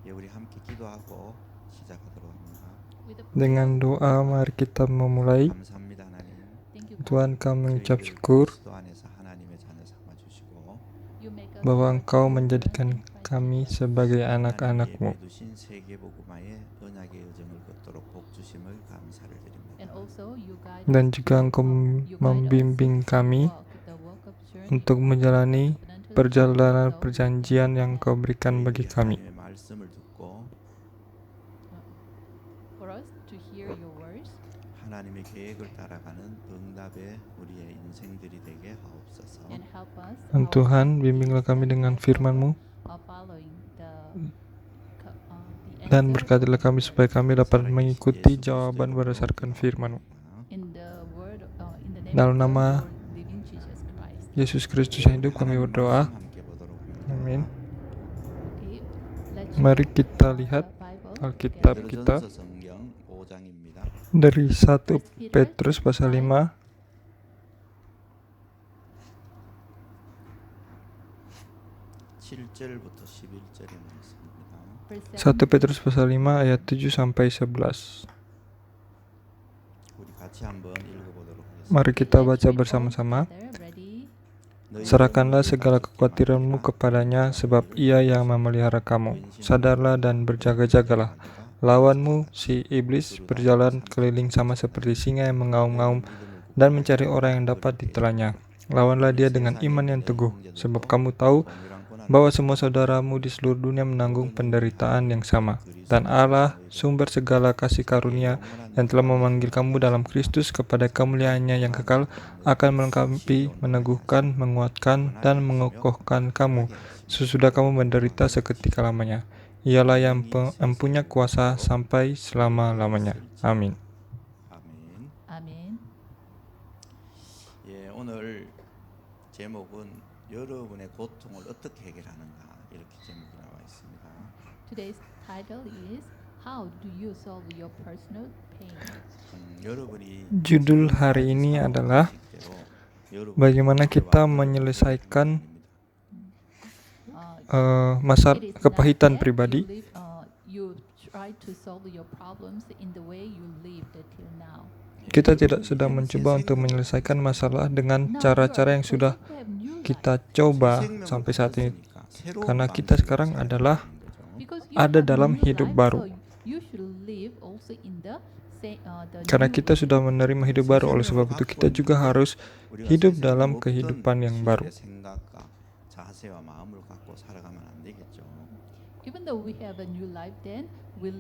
예, 우리 함께 기도하고 시작하도록 합니다. Dengan doa mari kita memulai. 감사합니다, 하나님. Tuhan, kami mengucap 저희를 syukur 그리스도 안에서 하나님의 자녀 삼아 주시고 bahwa Engkau menjadikan kami sebagai 하나님이 anak-anak-Mu. 예비해 두신 세계복음화의 언약의 여정을 걷도록 복 주심을 감사를 드립니다. Dan juga Engkau membimbing kami untuk menjalani perjalanan perjanjian yang Engkau berikan bagi kami. 하나님의 말씀을 듣고 하나님의 계획을 따라가는 응답의 우리의 인생들이 되게 하옵소서. Dan Tuhan, bimbinglah kami dengan firman-Mu dan berkatilah kami supaya kami dapat mengikuti jawaban berdasarkan firman-Mu. Dalam nama Yesus Kristus yang hidup kami berdoa. 함께 보도록 합니다. Amin. Mari kita lihat Alkitab kita 베드로전서 성경 5장입니다. dari 1 Petrus pasal 5 7절부터 11절의 말씀입니다. 1 Petrus pasal 5 ayat 7 sampai 11. 우리 같이 한번 읽어보도록 하겠습니다. Mari kita baca bersama-sama. Serahkanlah segala kekhawatiranmu kepadanya, sebab ia yang memelihara kamu. Sadarlah dan berjaga-jagalah. Lawanmu, si iblis, berjalan keliling sama seperti singa yang mengaum-ngaum dan mencari orang yang dapat ditelannya. Lawanlah dia dengan iman yang teguh, sebab kamu tahu bahwa semua saudaramu di seluruh dunia menanggung penderitaan yang sama. Dan Allah, sumber segala kasih karunia, yang telah memanggil kamu dalam Kristus kepada kemuliaannya yang kekal, akan melengkapi, meneguhkan, menguatkan, dan mengokohkan kamu sesudah kamu menderita seketika lamanya. Ialah yang mempunyai kuasa sampai selama-lamanya. Amin. 아멘. 예, 오늘 제목은 여러분의 고통을 어떻게 해결하는가 이렇게 제목이 나와 있습니다. Today's title is How do you solve your personal pain? 여러분이 Judul hari ini adalah bagaimana kita menyelesaikan masalah kepahitan pribadi. You try to solve your problems in the way you lived till now. Kita tidak sedang mencoba untuk menyelesaikan masalah dengan cara-cara yang sudah kita coba sampai saat ini, karena kita sekarang adalah ada dalam hidup baru. Karena kita sudah menerima hidup baru, oleh sebab itu kita juga harus hidup dalam kehidupan yang baru.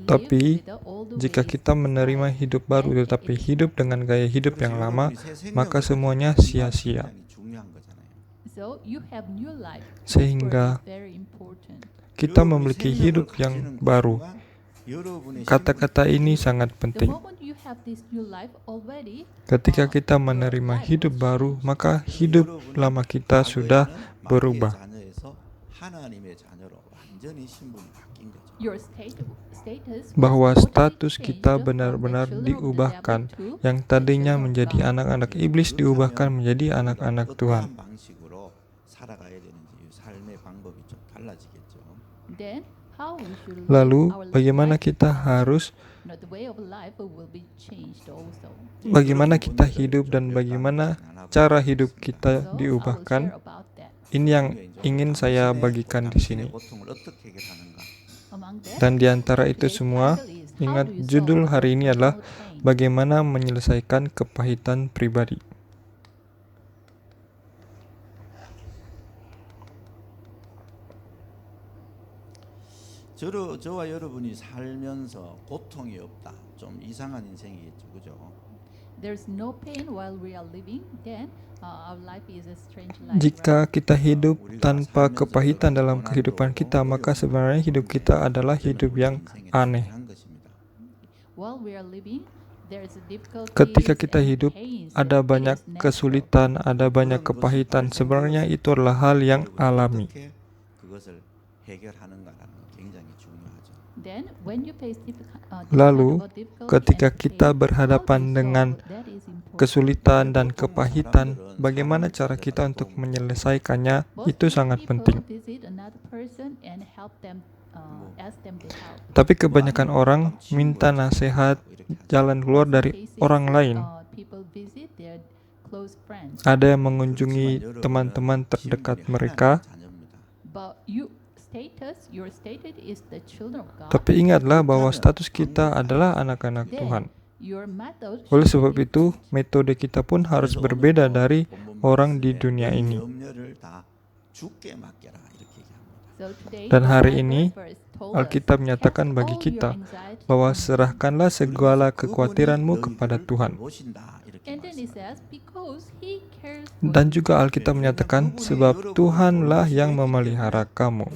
Tapi jika kita menerima hidup baru tetapi hidup dengan gaya hidup yang lama, maka semuanya sia-sia. Sehingga kita memiliki hidup yang baru. Kata-kata ini sangat penting. Ketika kita menerima hidup baru, maka hidup lama kita sudah berubah. Bahwa status kita benar-benar diubahkan. Yang tadinya menjadi anak-anak iblis diubahkan menjadi anak-anak Tuhan. Lalu bagaimana kita hidup dan bagaimana cara hidup kita diubahkan? Ini yang ingin saya bagikan di sini. Dan di antara itu semua, ingat judul hari ini adalah bagaimana menyelesaikan kepahitan pribadi. 저와 여러분이 살면서 고통이 없다. 좀 이상한 인생이겠죠, 그죠? There's no pain while we are living, then our life is a strange life. Jika kita hidup tanpa kepahitan dalam kehidupan kita, maka sebenarnya hidup kita adalah hidup yang aneh. Ketika kita hidup, ada banyak kesulitan, ada banyak kepahitan. Sebenarnya itu adalah hal yang alami. Then when you face Lalu, ketika kita berhadapan dengan kesulitan dan kepahitan, bagaimana cara kita untuk menyelesaikannya itu sangat penting. Tapi kebanyakan orang minta nasihat jalan keluar dari orang lain. Ada yang mengunjungi teman-teman terdekat mereka. Tapi ingatlah bahwa status kita adalah anak-anak Tuhan. Oleh sebab itu, metode kita pun harus berbeda dari orang di dunia ini. Dan hari ini, Alkitab menyatakan bagi kita bahwa serahkanlah segala kekhawatiranmu kepada Tuhan. Dan juga Alkitab menyatakan, sebab Tuhanlah yang memelihara kamu.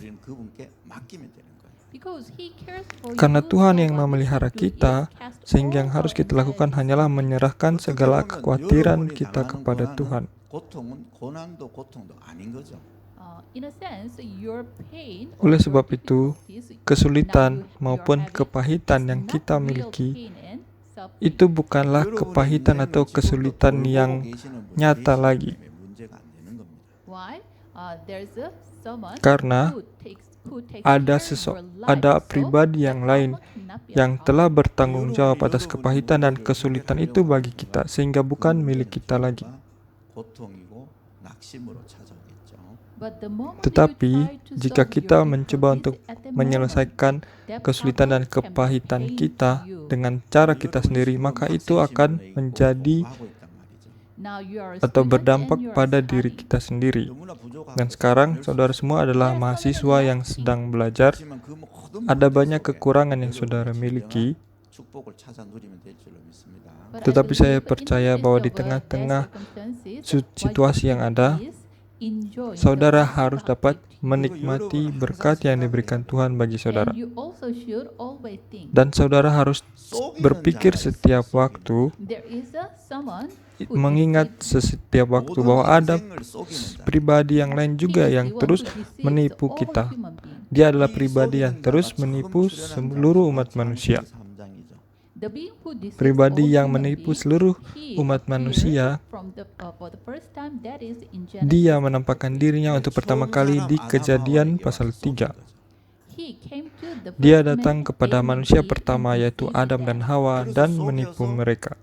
Karena Tuhan yang memelihara kita, sehingga yang harus kita lakukan hanyalah menyerahkan segala kekhawatiran kita kepada Tuhan. Oleh sebab itu, kesulitan maupun kepahitan yang kita miliki itu bukanlah kepahitan atau kesulitan yang nyata lagi. Karena ada pribadi yang lain yang telah bertanggung jawab atas kepahitan dan kesulitan itu bagi kita, sehingga bukan milik kita lagi. Tetapi, jika kita mencoba untuk menyelesaikan kesulitan dan kepahitan kita dengan cara kita sendiri, maka itu akan menjadi atau berdampak pada diri kita sendiri. Dan sekarang, saudara semua adalah mahasiswa yang sedang belajar. Ada banyak kekurangan yang saudara miliki. Tetapi saya percaya bahwa di tengah-tengah situasi yang ada, saudara harus dapat menikmati berkat yang diberikan Tuhan bagi saudara. Dan saudara harus berpikir setiap waktu, mengingat setiap waktu bahwa ada pribadi yang lain juga yang terus menipu kita. Dia adalah pribadi yang terus menipu seluruh umat manusia. Pribadi yang menipu seluruh umat manusia, dia menampakkan dirinya untuk pertama kali di Kejadian pasal 3. Dia datang kepada manusia pertama, yaitu Adam dan Hawa, dan menipu mereka.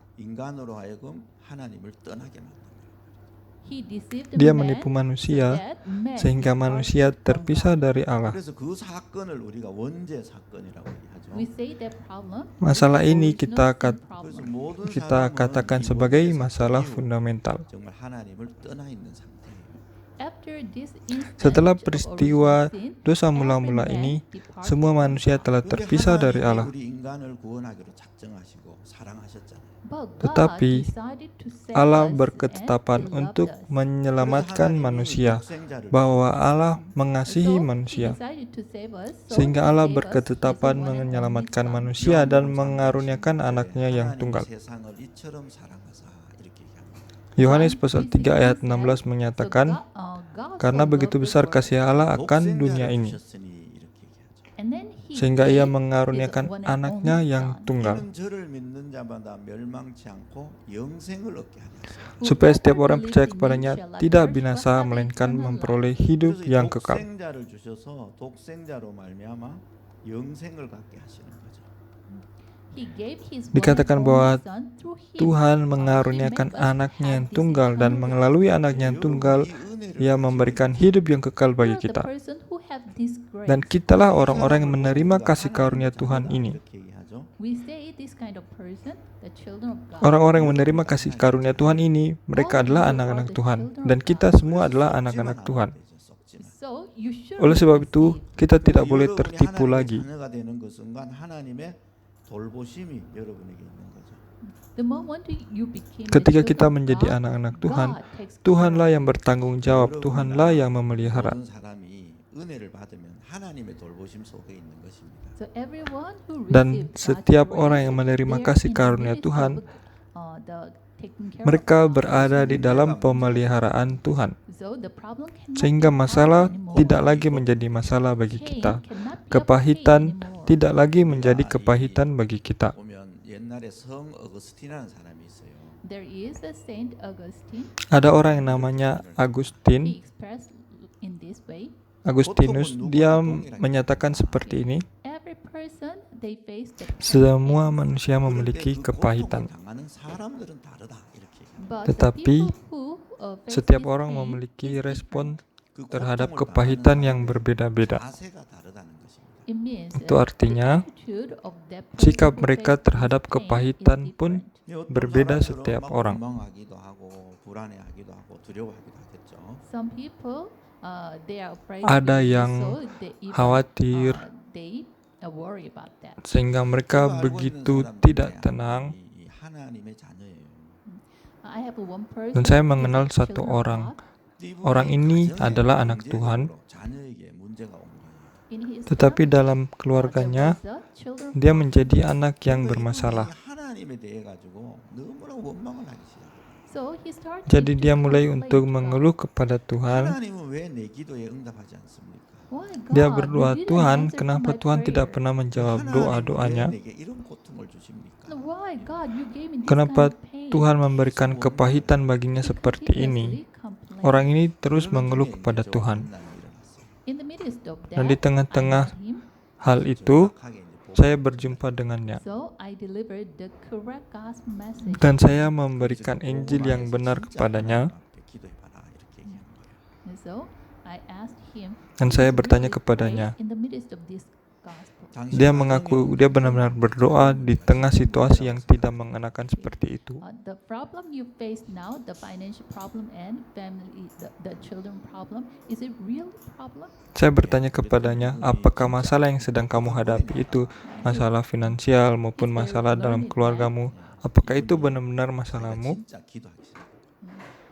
Dia menipu manusia sehingga manusia terpisah dari Allah. Masalah ini kita katakan sebagai masalah fundamental. Setelah peristiwa dosa mula-mula ini, semua manusia telah terpisah dari Allah. Tetapi Allah berketetapan untuk menyelamatkan manusia, bahwa Allah mengasihi manusia, sehingga Allah berketetapan menyelamatkan manusia dan mengaruniakan anaknya yang tunggal. Yohanes pasal 3 ayat 16 menyatakan, karena begitu besar kasih Allah akan dunia ini, sehingga ia mengaruniakan anaknya yang tunggal, supaya setiap orang percaya kepadanya tidak binasa, melainkan memperoleh hidup yang kekal. Dikatakan bahwa Tuhan mengaruniakan anaknya yang tunggal, dan melalui anaknya yang tunggal, ia memberikan hidup yang kekal bagi kita. Dan kitalah orang-orang yang menerima kasih karunia Tuhan ini. Orang-orang yang menerima kasih karunia Tuhan ini, mereka adalah anak-anak Tuhan, dan kita semua adalah anak-anak Tuhan. Oleh sebab itu, kita tidak boleh tertipu lagi. Ketika kita menjadi anak-anak Tuhan, Tuhanlah yang bertanggung jawab, Tuhanlah yang memelihara. Dan setiap orang yang menerima kasih karunia Tuhan, mereka berada di dalam pemeliharaan Tuhan. Sehingga masalah tidak lagi menjadi masalah bagi kita. kepahitan tidak lagi menjadi kepahitan bagi kita. 보면 옛날에 성 어거스틴이라는 사람이 있어요. There is a Saint Augustine. Ada orang yang namanya He Agustin, expressed in this way. Agustinus, dia menyatakan seperti ini, Every person they face the semua manusia memiliki kepahitan. 당하는 사람들은 다르다 이렇게 얘기합니다. but Tetapi, the people who face Setiap this orang pain memiliki is respon 그 terhadap 고통을 kepahitan 당하는 yang berbeda-beda. 자세가 다르다는 것입니다. It means Itu artinya, the attitude of that person sikap who mereka faces terhadap pain is kepahitan pun different. berbeda setiap orang. 원망하기도 하고 불안해하기도 하고 두려워하기도 하겠죠. Some people they are afraid Ada of it, yang so they even, khawatir, they worry about that. sehingga mereka 제가 알고 있는 begitu 사람들이 tidak tenang. 이 하나님의 자녀예요. I have one person Dan saya who is mengenal a satu children of orang. God. 이분이 Orang ini 가정에 adalah anak 경제적으로 Tuhan, 자녀에게 문제가 온 거예요. In his tetapi family, dalam keluarganya there was a children dia problem. menjadi anak yang 그러니까 bermasalah. 이분이 하나님에 대해 가지고 너무나 원망을 하기 시작해요. So he started Jadi to dia mulai complain untuk to God. mengeluh kepada Tuhan. 하나님은 왜 내 기도에 응답하지 않습니까? Why Dia God, berdoa, you didn't Tuhan, answer kenapa my Tuhan tidak prayer? pernah menjawab 하나님 doa-doanya? 왜 내게 이런 고통을 주십니까? Why God, you gave me this Kenapa kind of pain? Tuhan memberikan kepahitan baginya He seperti ini? continuously complained. Orang ini terus 그러는 mengeluh 중에 kepada 이제 저 Tuhan. 만남이 일어났어요. In the midst of Dan di that, tengah-tengah I met him, hal itu, 정확하게 이제 보고 saya berjumpa dengannya. so I delivered the correct gospel message. Dan saya memberikan Injil yang benar kepadanya. 기도해봐라 이렇게 얘기하는 거예요. And so I asked him, Dan saya "Please bertanya really kepadanya. pray in the midst of this gospel." Dia mengaku dia benar-benar berdoa di tengah situasi yang tidak mengenakan seperti itu. The problem you face now, the financial problem and family, the children problem, is it real problem? Saya bertanya kepadanya, apakah masalah yang sedang kamu hadapi itu masalah finansial maupun masalah dalam keluargamu? Apakah itu benar-benar masalahmu? 진짜 기도하기 시작해요.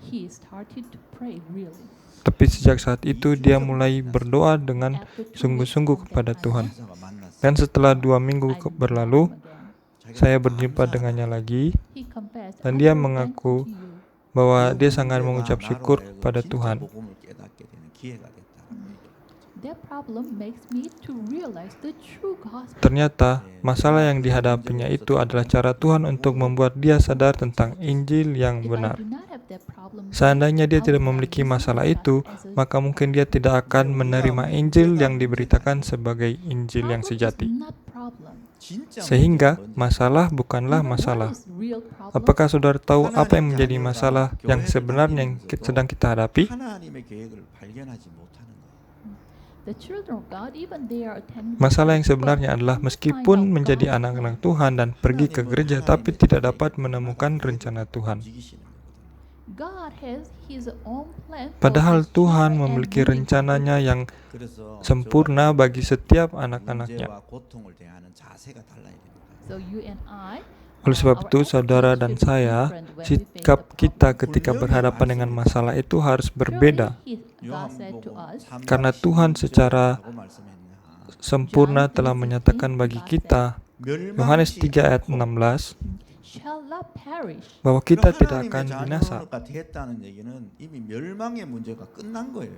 He started to pray really. Tapi sejak saat itu dia mulai berdoa dengan After 2 weeks sungguh-sungguh from that kepada I Tuhan. 기도가 만났어요. Dan setelah 2 minggu I met berlalu, him again. saya berjumpa dengannya lagi He confessed, dan "I dia feel mengaku thankful to you." bahwa dia sangat mengucap syukur kepada Tuhan. 복음을 깨닫게 되는 기회가 됐다라고 얘기해요. That problem makes me to realize the true gospel. Ternyata masalah yang dihadapinya itu adalah cara Tuhan untuk membuat dia sadar tentang Injil yang If I benar. do not have that problem, Seandainya dia I tidak would memiliki have masalah listened itu, as a maka mungkin dia tidak akan menerima Injil yang diberitakan sebagai Injil yang problem is sejati. not problem. 진짜 Sehingga 문제가 뭔지 masalah bukanlah What masalah. is real problem? Apakah saudara tahu apa yang menjadi masalah yang sebenarnya yang sedang kita hadapi? 하나님의 계획을 발견하지 못하는 거예요. The children of God, even they are attending Masalah yang church, sebenarnya but adalah some meskipun kind of menjadi gospel, anak-anak Tuhan dan pergi ke gereja tapi tidak dapat menemukan rencana Tuhan. 움직이시는 거거든요. God has His own plan for Padahal His Tuhan children memiliki and moving rencananya yang 그래서 sempurna bagi setiap anak-anaknya. 문제와 고통을 대하는 자세가 달라야 됩니다. So you and I, Oleh sebab our itu, saudara attitude dan should be saya, different when we face sikap the kita problem. ketika berhadapan dengan masalah itu harus berbeda. God said to us, Karena Tuhan secara sempurna telah menyatakan bagi kita, Yohanes 3 ayat 16, shall not perish. bahwa kita tidak akan binasa. 자녀가 됐다는 얘기는 이미 멸망의 문제가 끝난 거예요.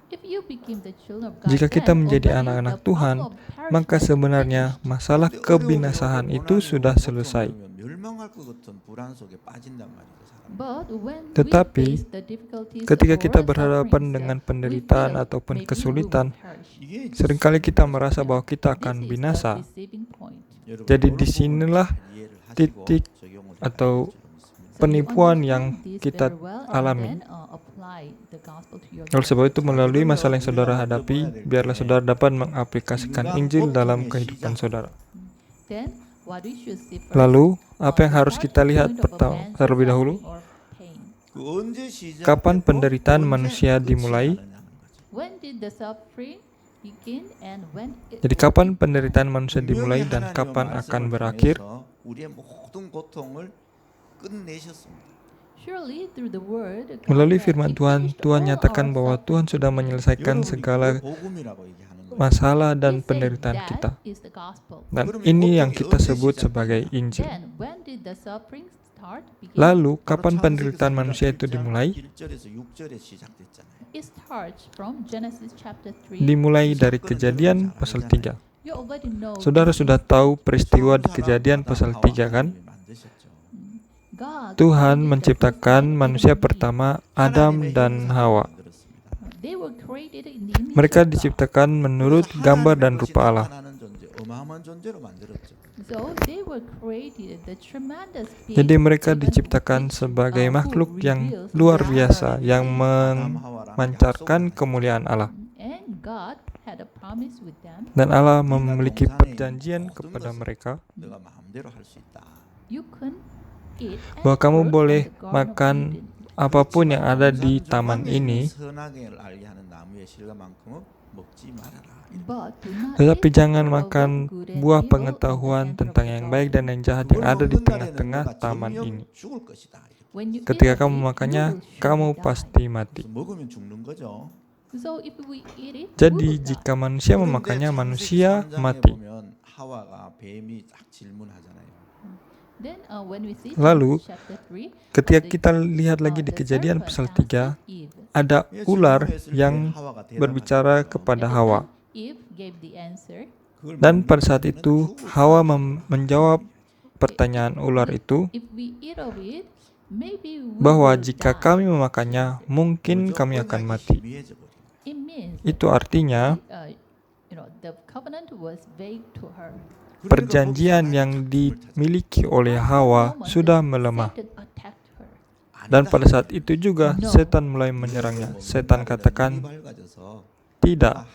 If you became the children of God, Jika kita then menjadi already anak-anak the Tuhan, problem of perishment maka is sebenarnya finished. masalah kebinasaan itu sudah selesai. 멸망할 것 같은 불안 속에 빠진단 말이에요. 사람. But when Tetapi, we face the difficulties ketika or kita berhadapan sufferings, dengan we penderitaan feel ataupun maybe we will kesulitan, perish. 이게 이제 seringkali kita merasa bahwa kita This akan is the binasa. deceiving point. 여러분, Jadi 이런 disinilah 부분을 잘 이해를 하시고 titik 적용을 atau 해야 될 줄로 믿습니다. So you penipuan understand yang this kita very well and alami. then, apply the gospel to your Oleh life. sebab itu, melalui masalah yang saudara hadapi, biarlah saudara dapat mengaplikasikan Injil dalam kehidupan saudara. Then, what we should see first, Lalu, apa yang the harus kita starting lihat point of a man's terlebih dahulu? suffering or pain. 그 언제 시작되고 Kapan penderitaan 언제 manusia 끝이 dimulai? 나느냐는 거죠. When did the suffering begin and when it Jadi will kapan end? penderitaan manusia dimulai 분명히 dan 하나님은 kapan 말씀을 akan berakhir? 통해서 우리의 모든 고통을 끝내셨습니다. Surely through the word, God Melalui has firman Tuhan, finished Tuhan all nyatakan our bahwa suffering. Tuhan sudah menyelesaikan 여러분이 segala 그걸 복음이라고 얘기하는 거예요. masalah We dan say penderitaan that kita. is the gospel. Dan 그러면 ini yang 고통이 kita 언제 sebut 시작되냐? sebagai Injil. Then when did the suffering start? Begin? Lalu, 바로 kapan 창세기 penderitaan 3장 manusia itu 1장 dimulai? 1절에서 6절에 시작됐잖아요. It starts from Genesis chapter 3. dimulai dari Kejadian pasal 3. You already know Saudara sudah tahu peristiwa di Kejadian pasal 3 kan? God Tuhan created the menciptakan first man manusia and Eve. pertama, Adam dan Hawa. They were created in the image Mereka of God. diciptakan menurut gambar dan rupa Allah. So they were created the tremendous being, Jadi mereka even diciptakan which, sebagai who makhluk yang reveals luar the biasa, glory yang of God. memancarkan kemuliaan Allah. And God had a promise with them. Dan Allah memiliki perjanjian kepada mereka You can eat any bahwa kamu fruit boleh from the Garden of makan Eden. apapun yang ada di taman ini, But do not tetapi eat jangan the fruit of makan good and buah evil pengetahuan on the tentang end of yang the baik dan garden. yang jahat yang ada di tengah-tengah taman ini. When you eat Ketika of kamu it, makannya, you will surely kamu die. pasti mati. So if we eat it, we Jadi will die. jika manusia memakannya, manusia mati. Then, when we see Lalu, Genesis chapter 3, Ketika kita lihat lagi di Kejadian pasal 3, ada ular yang berbicara kepada Hawa. Eve gave the answer, Dan pada saat itu, Hawa menjawab pertanyaan ular itu if we eat of it, maybe we bahwa will jika die. kami memakannya, mungkin kami akan mati. It means Itu artinya the covenant was vague to her. perjanjian yang dimiliki oleh Hawa sudah melemah. Satan attacked her. Dan pada saat itu juga setan mulai menyerangnya. Setan katakan, tidak,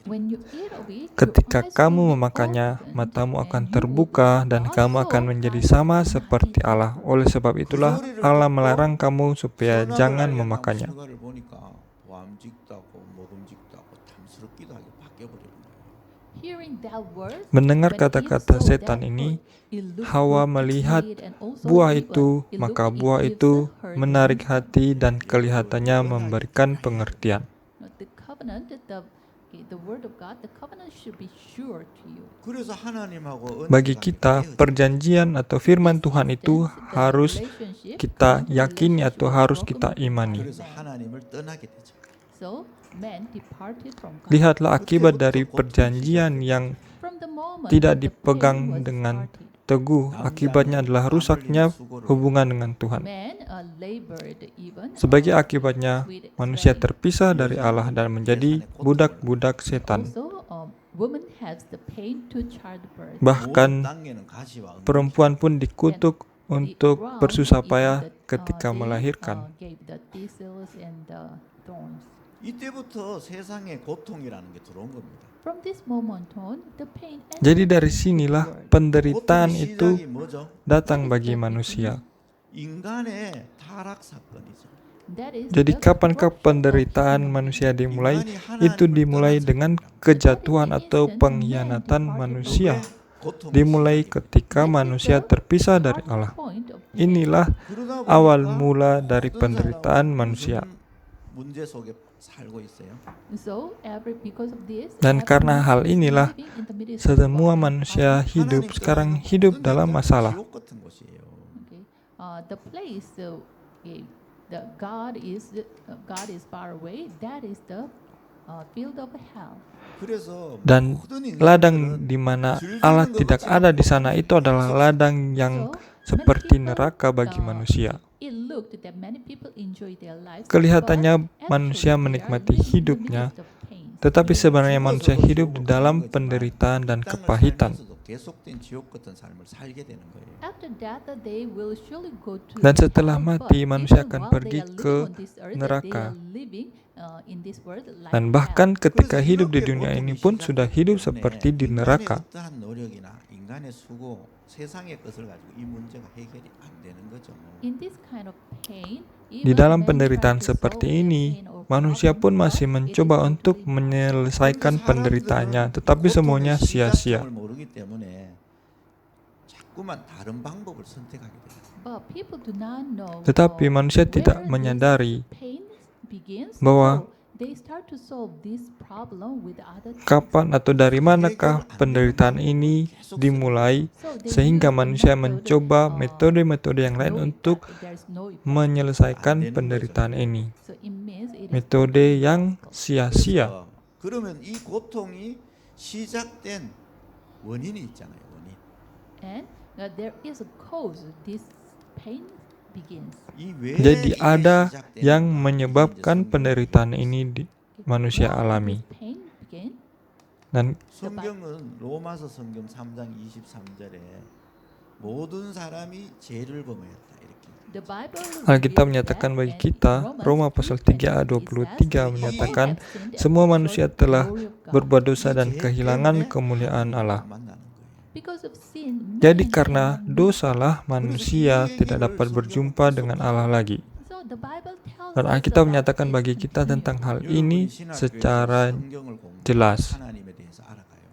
When you eat of it, ketika your eyes kamu will be memakannya, opened matamu and akan you will terbuka be dan kamu akan also menjadi like sama God. seperti Allah. Oleh sebab itulah Allah melarang kamu supaya jangan memakannya. Hearing that word, Mendengar when Eve kata-kata saw setan that ini, fruit, it looked Hawa good to melihat eat and also buah evil. itu, It maka looked- it buah gives itu her the menarik insight. hati dan kelihatannya memberikan pengertian. The covenant, the word of God, the covenant should be sure to you. Bagi kita, perjanjian atau firman Tuhan itu harus kita yakini atau harus kita imani. So, man departed from God. Lihatlah akibat dari perjanjian yang From the moment tidak that the dipegang pain was dengan started, teguh, akibatnya adalah rusaknya hubungan dengan Tuhan. man labored even Sebagai akibatnya, manusia terpisah dari Allah dan menjadi budak-budak setan. also woman has the pain to childbirth. Bahkan perempuan pun dikutuk untuk bersusah payah ketika melahirkan. Gave the thistles and the thorns. 이때부터 세상에 고통이라는 게 들어온 겁니다. From this moment on, the pain entered Jadi dari the sinilah world. penderitaan 고통의 itu 시작이 뭐죠? datang bagi manusia. 인간의 타락 사건이죠. That is Jadi the kapankah corruption of penderitaan human manusia dimulai? 인간이 Itu 하나님을 dimulai 떠난 dengan 사건입니다. kejatuhan atau pengkhianatan manusia. Dimulai ketika manusia terpisah dari Allah. point of Inilah awal mula dari penderitaan manusia. 문제 속에 살고 있어요. So, because of this, Dan karena hal inilah, living in the midst of semua God. manusia hidup sekarang hidup dalam masalah. 지옥 같은 곳이에요. Okay. The place the God is far away. That is the field of hell. 그래서 Dan 모든 인간들은 ladang di mana Allah tidak ada di sana itu adalah ladang yang seperti neraka bagi manusia. It looked that many people enjoy their lives, Kelihatannya but manusia actually they are menikmati living in the hidupnya, midst of pain. tetapi sebenarnya manusia hidup di dalam penderitaan dan kepahitan. 계속된 지옥 같은 삶을 살게 되는 거예요. After that, they will surely go to Dan setelah hell, mati, but manusia even akan while pergi they are ke living on this earth, neraka. they are living, in this world like Dan hell. bahkan ketika 그래서 hidup di 이렇게 dunia ini 고통이 pun 시작되기 sudah hidup 때문에 seperti di 인간의 neraka. 어떠한 노력이나 인간의 수고, 세상의 것을 가지고 이 문제가 해결이 안 되는 거죠. In this kind of pain, Di even dalam men penderitaan try to solve seperti their ini, pain or manusia problem, pun but masih it is mencoba untuk totally menyelesaikan penderitaannya, tetapi semuanya sia-sia. 시작점을 모르기 때문에 자꾸만 다른 방법을 선택하게 돼요. But people do not know, Tetapi manusia tidak where this menyadari pain begins, bahwa so they start to solve this problem with other things. Kapan atau dari manakah penderitaan ini dimulai sehingga manusia mencoba metode-metode yang lain untuk menyelesaikan penderitaan ini. So it means it is Metode yang sia-sia. 그러면 이 고통이 시작된 원인이 있잖아요. 원인. and there is a cause this pain begins. 이 왜 Jadi 이게 ada 시작되는가? yang menyebabkan penderitaan ini manusia Why alami. this pain begin? Dan 성경은 로마서 성경 3장 23절에 모든 사람이 죄를 범하였다 이렇게. The Bible Alkitab reveals menyatakan that, bagi and kita, Romans Roma pasal 3 ayat 23 menyatakan, semua manusia telah berbuat dosa dan kehilangan kemuliaan Allah. because of sin, Jadi man karena cannot know. dosalah manusia tidak dapat berjumpa dengan Allah lagi. So the Bible tells Dan us Alkitab about menyatakan this bagi kita continually. tentang hal ini secara jelas. 하나님에 대해서 알아가요.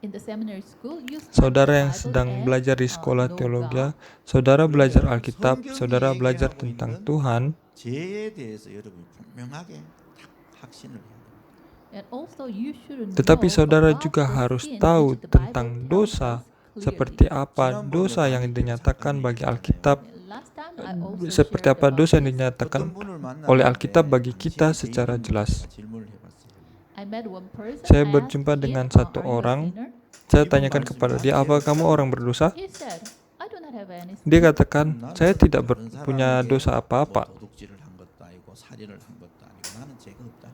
In the seminary school, you study Saudara the yang Bible sedang and, belajar di sekolah know teologi, God. saudara belajar Alkitab, saudara belajar tentang Tuhan, 죄에 대해서 여러분이 분명하게 확신을 해야 돼요. And also you should tetapi know saudara about juga the harus sin tahu which the tentang Bible dosa tells us clearly. seperti apa dosa yang dinyatakan bagi Alkitab, Last time I also seperti shared apa about dosa yang this. dinyatakan 어떤 분을 만났는데 oleh Alkitab bagi kita 당신의 secara 죄인은 jelas. 제가 질문을 해봤어요. I met one person, Saya I berjumpa asked dengan him, satu "Are you a orang. sinner?" Saya tanyakan kepada dia, apa kamu orang berdosa? He said, "I do not have any sin." Dia katakan, saya tidak 다른 punya 사람에게 dosa apa-apa. 뭐 도둑질을 한 것도 아니고 살인을 한 것도 아니고 나는 죄가 없다.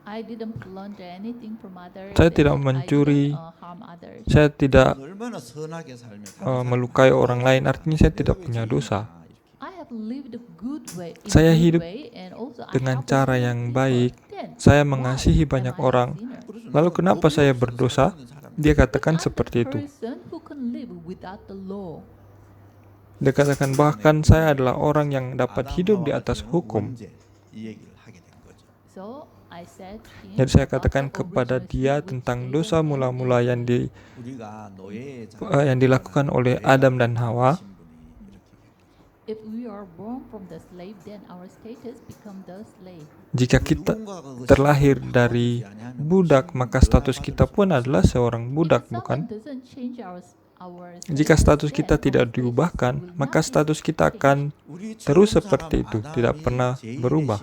I didn't plunder anything from others. Saya and tidak I mencuri. didn't, harm others. Saya tidak 얼마나 선하게 살면 melukai orang lain, artinya saya tidak punya dosa. I have lived a good way, in Saya good hidup way, and also I dengan help cara other yang people. baik. Then, Saya why mengasihi am banyak I a orang. sinner? Lalu kenapa saya berdosa? Dia katakan I'm seperti the itu. person who can live without the law. Dia katakan bahkan saya adalah orang yang dapat hidup di atas hukum. 이 얘기를 하게 된 거죠. So I said to him Jadi saya about katakan the kepada original dia sin which tentang Adam dosa and mula-mula Eve yang 우리가 노예의 yang dilakukan oleh Adam dan Hawa. If we are born from the slave, then our status become the slave. Jika kita terlahir dari budak, maka status kita pun adalah seorang budak, If bukan? someone doesn't change our Jika status then kita our tidak status diubahkan, will maka not be status kita changed. akan terus seperti itu, tidak pernah berubah.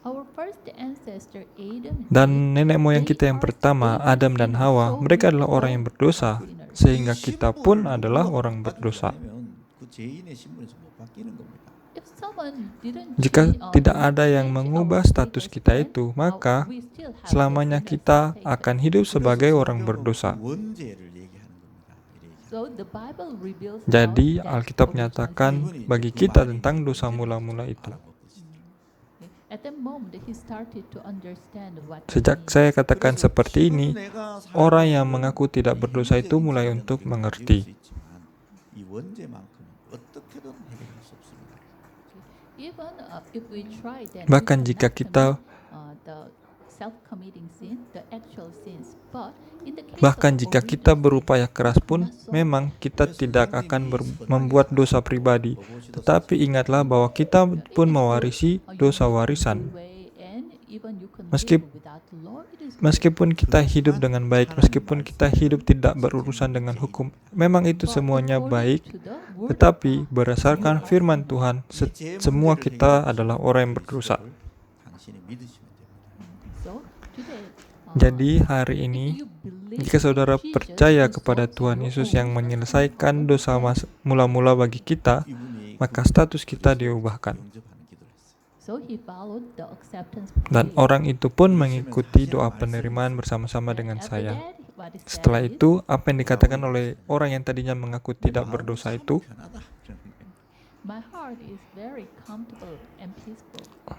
Our first ancestor Adam and Dan nenek moyang Eve, kita yang pertama, Adam dan Hawa, mereka adalah orang yang berdosa, sehingga kita pun adalah orang berdosa. if someone didn't Jika change, tidak will ada yang change mengubah our status kita then itu, maka we still have selamanya the kita status. akan hidup sebagai orang berdosa. So the Bible reveals Jadi about that Alkitab original menyatakan sin. bagi kita tentang dosa mula-mula itu. At that moment, he started to understand what it Sejak means. saya katakan seperti ini, orang yang mengaku tidak berdosa itu mulai untuk mengerti. Even if we try, then Bahkan we jika cannot kita commit, the self-committing sin, the actual sins. But in the case Bahkan of jika original kita sin, berupaya keras pun, memang kita tidak akan membuat dosa pribadi. Tetapi ingatlah bahwa kita pun mewarisi dosa warisan. Meskipun kita hidup dengan baik, meskipun kita hidup tidak berurusan dengan hukum, memang itu semuanya baik. Tetapi berdasarkan firman Tuhan, semua kita adalah orang yang berdosa. Jadi hari ini, jika saudara percaya kepada Tuhan Yesus yang menyelesaikan dosa mula-mula bagi kita, maka status kita diubahkan. Dan orang itu pun mengikuti doa penerimaan bersama-sama dengan saya. Setelah itu, apa yang dikatakan oleh orang yang tadinya mengaku tidak berdosa itu,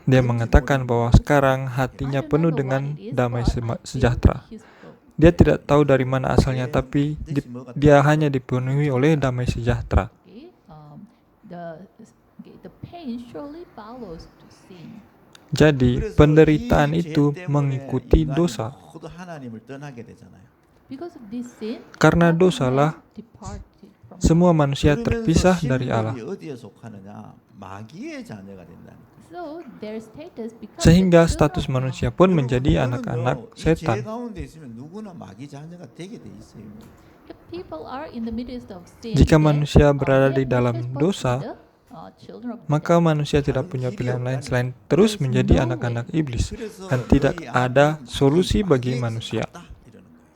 dia mengatakan bahwa sekarang hatinya penuh dengan damai sejahtera. Dia tidak tahu dari mana asalnya, tapi dia hanya dipenuhi oleh damai sejahtera. Jadi, penderitaan itu mengikuti dosa. Karena dosalah semua manusia terpisah dari Allah. 마귀의 자녀가 된다는 거예요. So their status becomes Sehingga the status children of manusia God. pun menjadi 여러분은 anak-anak 이 죄 setan. 가운데 있으면 누구나 마귀 자녀가 되게 돼 있어요. If people are in the midst of sin, Jika then, manusia berada they di dalam must be dosa, the, children of the maka devil. manusia tidak punya pilihan lain selain terus menjadi anak-anak iblis, dan tidak ada solusi bagi manusia.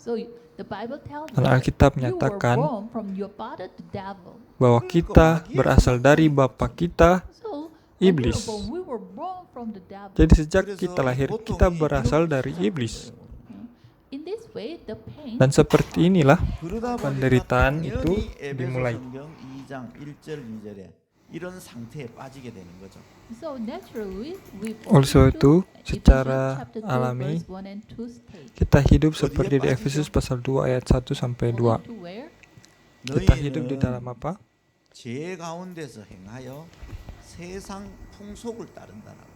So the Bible tells Dan us Alkitab you were menyatakan born from your father the devil. bahwa kita berasal dari bapa kita, So iblis. we were born from the devil. Jadi sejak kita lahir, kita berasal dari iblis. In this way, the pain Dan seperti inilah penderitaan itu dimulai. 2장 1절 2절에 이런 상태에 빠지게 되는 거죠. So naturally, we Oleh sebab itu, Ephesians secara chapter 2, alami, verse 1 and 2 state, kita hidup seperti di Efesus pasal 2 ayat 1 sampai 2. to where Kita hidup di dalam apa? 죄 가운데서 행하여 세상 풍속을 따른다라고.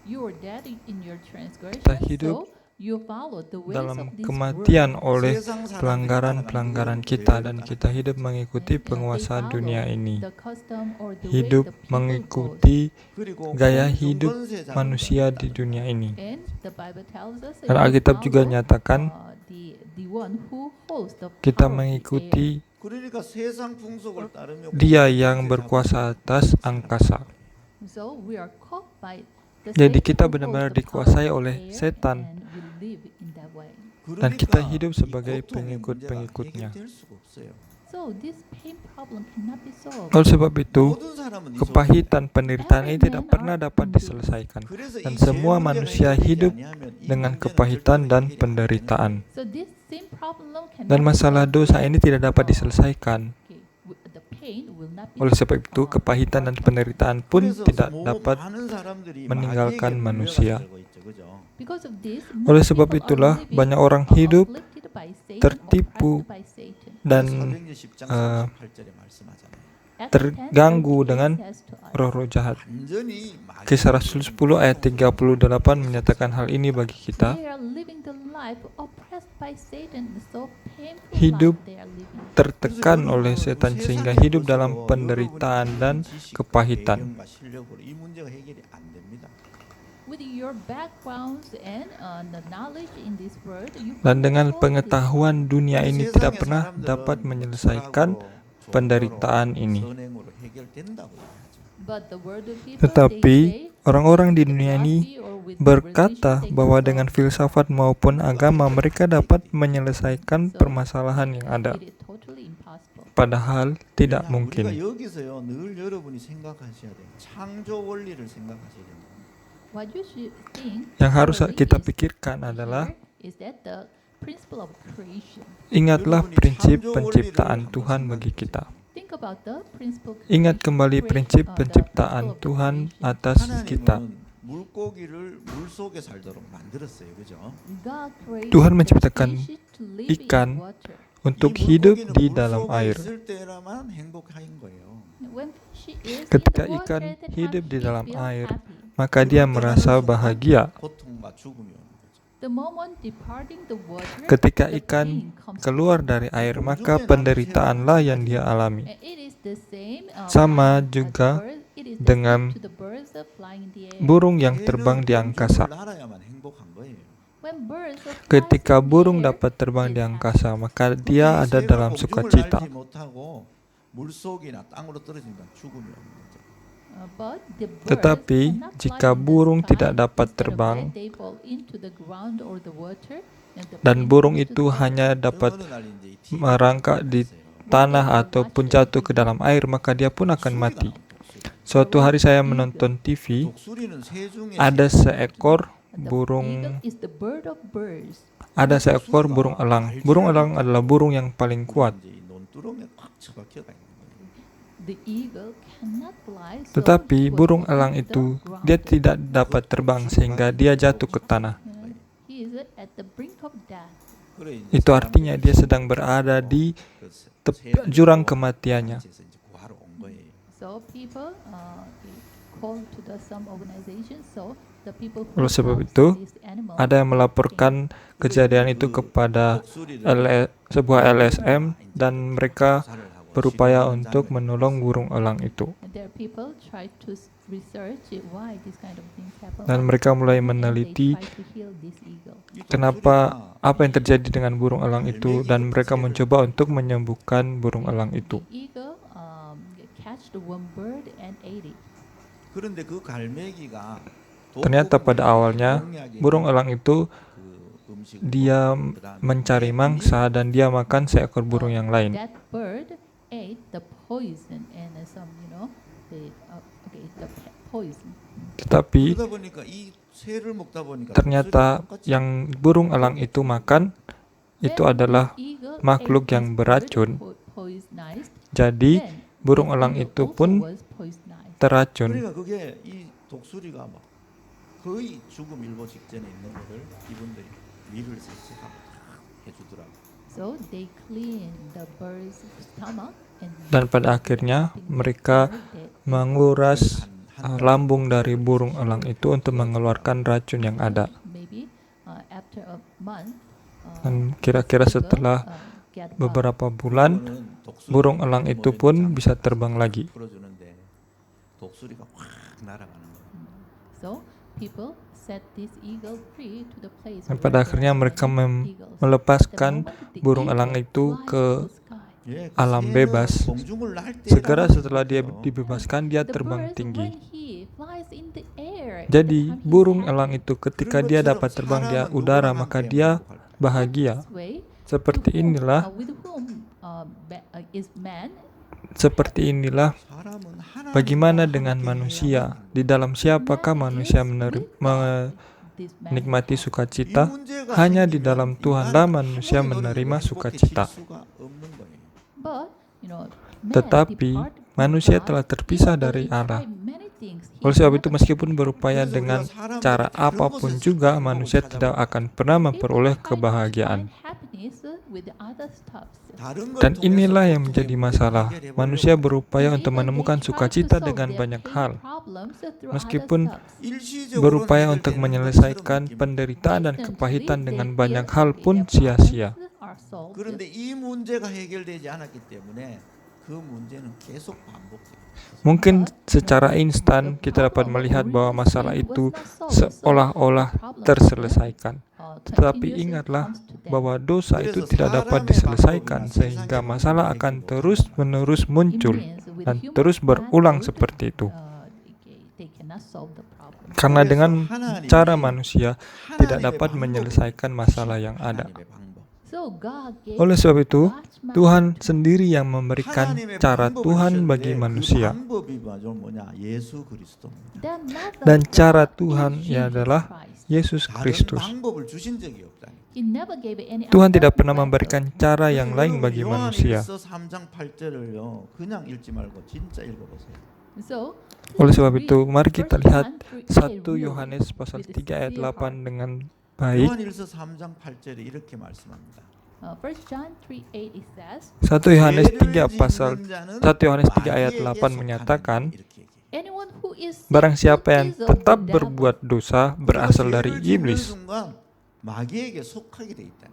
you were dead in your transgression, Kita hidup so you follow the ways dalam of this kematian world. oleh pelanggaran-pelanggaran kita, dan kita hidup mengikuti penguasa dunia ini. The custom or the way Hidup the people mengikuti 그리고 gaya hidup manusia di dunia ini. go. And the Bible tells us Dan you Alkitab juga follow, nyatakan the one who holds the kita power of the air. mengikuti 그러니까 세상 풍속을 따르며 Dia yang berkuasa atas angkasa. So we are caught by the Jadi Satan kita who benar-benar holds the dikuasai power of oleh air, setan. and we live in that way. Dan kita hidup sebagai pengikut-pengikutnya. So this pain problem cannot be solved. Oleh sebab itu, kepahitan penderitaan ini tidak pernah dapat diselesaikan, dan semua manusia hidup dengan kepahitan dan penderitaan. So this same problem cannot Dan be masalah solved. dosa ini tidak dapat diselesaikan. Okay, the pain will not be Oleh sebab itu, kepahitan dan penderitaan pun tidak dapat meninggalkan manusia. Because of this, Oleh many sebab people are itulah living banyak orang hidup afflicted by Satan, tertipu oppressed by Satan. dan terganggu dengan roh-roh jahat. Kisah Rasul 10 ayat 38 menyatakan hal ini bagi kita. They are living the life oppressed by Satan, so painful Hidup life they are living. tertekan oleh setan sehingga hidup dalam penderitaan dan kepahitan. With your backgrounds and the knowledge in this world, you Dan dengan cannot solve this. pengetahuan dunia ini tidak pernah dapat menyelesaikan penderitaan ini. But the word of people, Tetapi they say, orang-orang di dunia ini philosophy or with berkata religion, they bahwa can dengan solve filsafat maupun agama mereka dapat menyelesaikan permasalahan yang ada. it. It is totally impossible. Padahal tidak 우리가 mungkin. 여기서요 늘 여러분이 생각하셔야 돼요. 창조 원리를 생각하셔야 됩니다. What you should think Yang harus clearly kita is pikirkan adalah here is that the principle of creation. ingatlah prinsip penciptaan Tuhan bagi kita. Think about the principle of Ingat creation, kembali prinsip the penciptaan principle of Tuhan creation. atas kita. 하나님은 물고기를 물 속에 살도록 만들었어요. 그죠? God created Tuhan the menciptakan species to live in ikan water. untuk 이 hidup 물고기는 di 물 dalam 속에 air. 있을 때라만 행복한 거예요. When fish is Ketika in the ikan water, that hidup time di he dalam feels air, happy. maka dia merasa bahagia. 고통과 죽음이 오는 거죠. The moment departing the water, Ketika the ikan pain comes. keluar dari air, maka penderitaanlah yang dia alami. And it is the same, Sama as juga birds. It is the dengan same to the birds that flying in the air. burung yang terbang di angkasa. 날아야만 행복한 거예요. When birds are Ketika flying in the burung air, dapat terbang it di is angkasa, maka dia ada dalam sukacita. 못하고 물속이나 땅으로 떨어지니까 죽음이 오는 거죠. But the birds Tetapi cannot jika fly in the burung sky. tidak dapat Instead of terbang, that, they fall into the ground or the water, and the dan pain burung comes to itu the hanya earth. dapat 어느 날 이제 이 TV merangkak di tanah ataupun jatuh ke dalam air, maka dia pun akan mati. Suatu hari saya menonton TV, 독수리는 새 중에 ada seekor The burung eagle is the bird of birds. ada seekor burung elang. Burung elang adalah burung yang paling kuat. 이제 이 논두렁에 꽉 처박혀 있는 거예요. The eagle cannot fly, so Tetapi he was burung on elang the itu ground. dia tidak dapat terbang sehingga dia jatuh ke tanah. He is at the brink of death. 그래 이제 Itu artinya dia sedang berada di 그 새- jurang 새들로 kematiannya. 같이 해서 이제 구하러 온 거예요. So people call to the some organization. So the people who Oleh sebab helps itu, these animals, ada yang melaporkan kejadian itu kepada sebuah LSM, dan mereka 사를 하고 berupaya untuk menolong burung elang itu. And there are people try to research why this kind of things happen. Dan mereka mulai And they meneliti try to heal this eagle. kenapa, apa yang terjadi dengan burung elang itu, dan mereka mencoba untuk menyembuhkan burung elang itu. The eagle catched one bird and ate it. 그런데 그 갈매기가 Ternyata pada awalnya burung elang itu dia mencari mangsa dan dia makan seekor burung yang lain. That bird ate the poison and some, the poison. Tetapi 그러다 보니까 이 새를 먹다 보니까 ternyata yang burung elang itu makan itu adalah makhluk yang beracun. Jadi burung elang itu pun teracun. 그러니까 그게 이 독수리가 막 거의 죽음 일보 직전에 있는 거를 이분들이 위를 세척하고 해주더라고. So they clean the bird's stomach and Dan pada akhirnya mereka menguras lambung dari burung elang itu untuk mengeluarkan racun yang ada. maybe after a month Dan kira-kira setelah get beberapa bulan, burung elang itu pun bisa terbang lagi. 풀어주는데 독수리가 확 날아가는 거야. so people set this eagle free to the place Dan where pada there akhirnya are mereka many eagles. melepaskan The moment the burung eagle elang itu flies ke to the sky, 예, 그 alam 새는 bebas. 공중을 날 때라고 Segera setelah dia 그랬어요. dibebaskan, dia the terbang bird, tinggi. when he flies in the air, Jadi the time he's burung happy. elang itu ketika 그런 dia 것처럼 dapat terbang di 사람은 udara, 누구나 maka 함께 dia 행복할 거야. bahagia. This way, Seperti inilah with whom is man. Seperti inilah 사람은 하나님과 bagaimana dengan 함께 manusia. 해야 Di dalam siapakah Man manusia is with this man. menikmati 이 sukacita? 문제가 Hanya di 생기면 dalam 인간은 Tuhanlah manusia 아무리 menerima 노력해도 sukacita. 행복해질 수가 없는 거예요. But, man Tetapi depart from manusia God, telah terpisah even though dari he Allah. tried many things, he Oleh sebab never itu, meskipun berupaya 그래서 dengan 우리가 사람들이 cara 그런 apapun 것에서 juga, 행복을 manusia 찾아보고 tidak akan pernah memperoleh People try to kebahagiaan. find happiness with other stuffs. 다른 걸 Dan 통해서 inilah yang 고통의 menjadi 문제를 masalah. 해결해 Manusia 보려고 berupaya And untuk even menemukan they try to sukacita solve dengan their banyak pain hal. problems through Meskipun other stuffs. 일시적으로는 berupaya untuk 해결되는 menyelesaikan 것처럼 느끼는 penderitaan dan Instantly, kepahitan they dengan feel banyak hal happy. pun Their sia-sia. problems are solved. 그런데 이 문제가 해결되지 않았기 때문에 그 문제는 계속 반복돼요. Mungkin secara instan kita dapat melihat bahwa masalah itu seolah-olah terselesaikan. Tetapi ingatlah bahwa dosa itu tidak dapat diselesaikan, sehingga masalah akan terus-menerus muncul dan terus berulang seperti itu. Karena dengan cara manusia tidak dapat menyelesaikan masalah yang ada. 하나님의 방법. Oleh sebab itu, Tuhan sendiri yang memberikan 하나님의 cara 방법을 Tuhan 주셨는데 bagi 그 manusia. 방법이 뭐냐? 예수 그리스도입니다. Dan cara Tuhan adalah Yesus 다른 Kristus. 방법을 주신 적이 없다니. Tuhan tidak pernah memberikan cara yang lain bagi manusia. 요한일서 3장 8절을요. 그냥 읽지 말고 진짜 읽어보세요. Oleh sebab itu, mari kita lihat 1 Yohanes pasal 3 ayat 8 dengan baik. 요한일서 3장 8절에 이렇게 말씀합니다. 1 John 3:8 it says, 1 Yohanes 3 죄를 pasal 짓는 자는 1 Yohanes 3 ayat 마귀에게 8 속하는 menyatakan, 이렇게 얘기해요. anyone who is barang siapa yang is of tetap the devil. berbuat dosa berasal dari 죄를 짓는 iblis. 순간 마귀에게 속하게 돼 있다.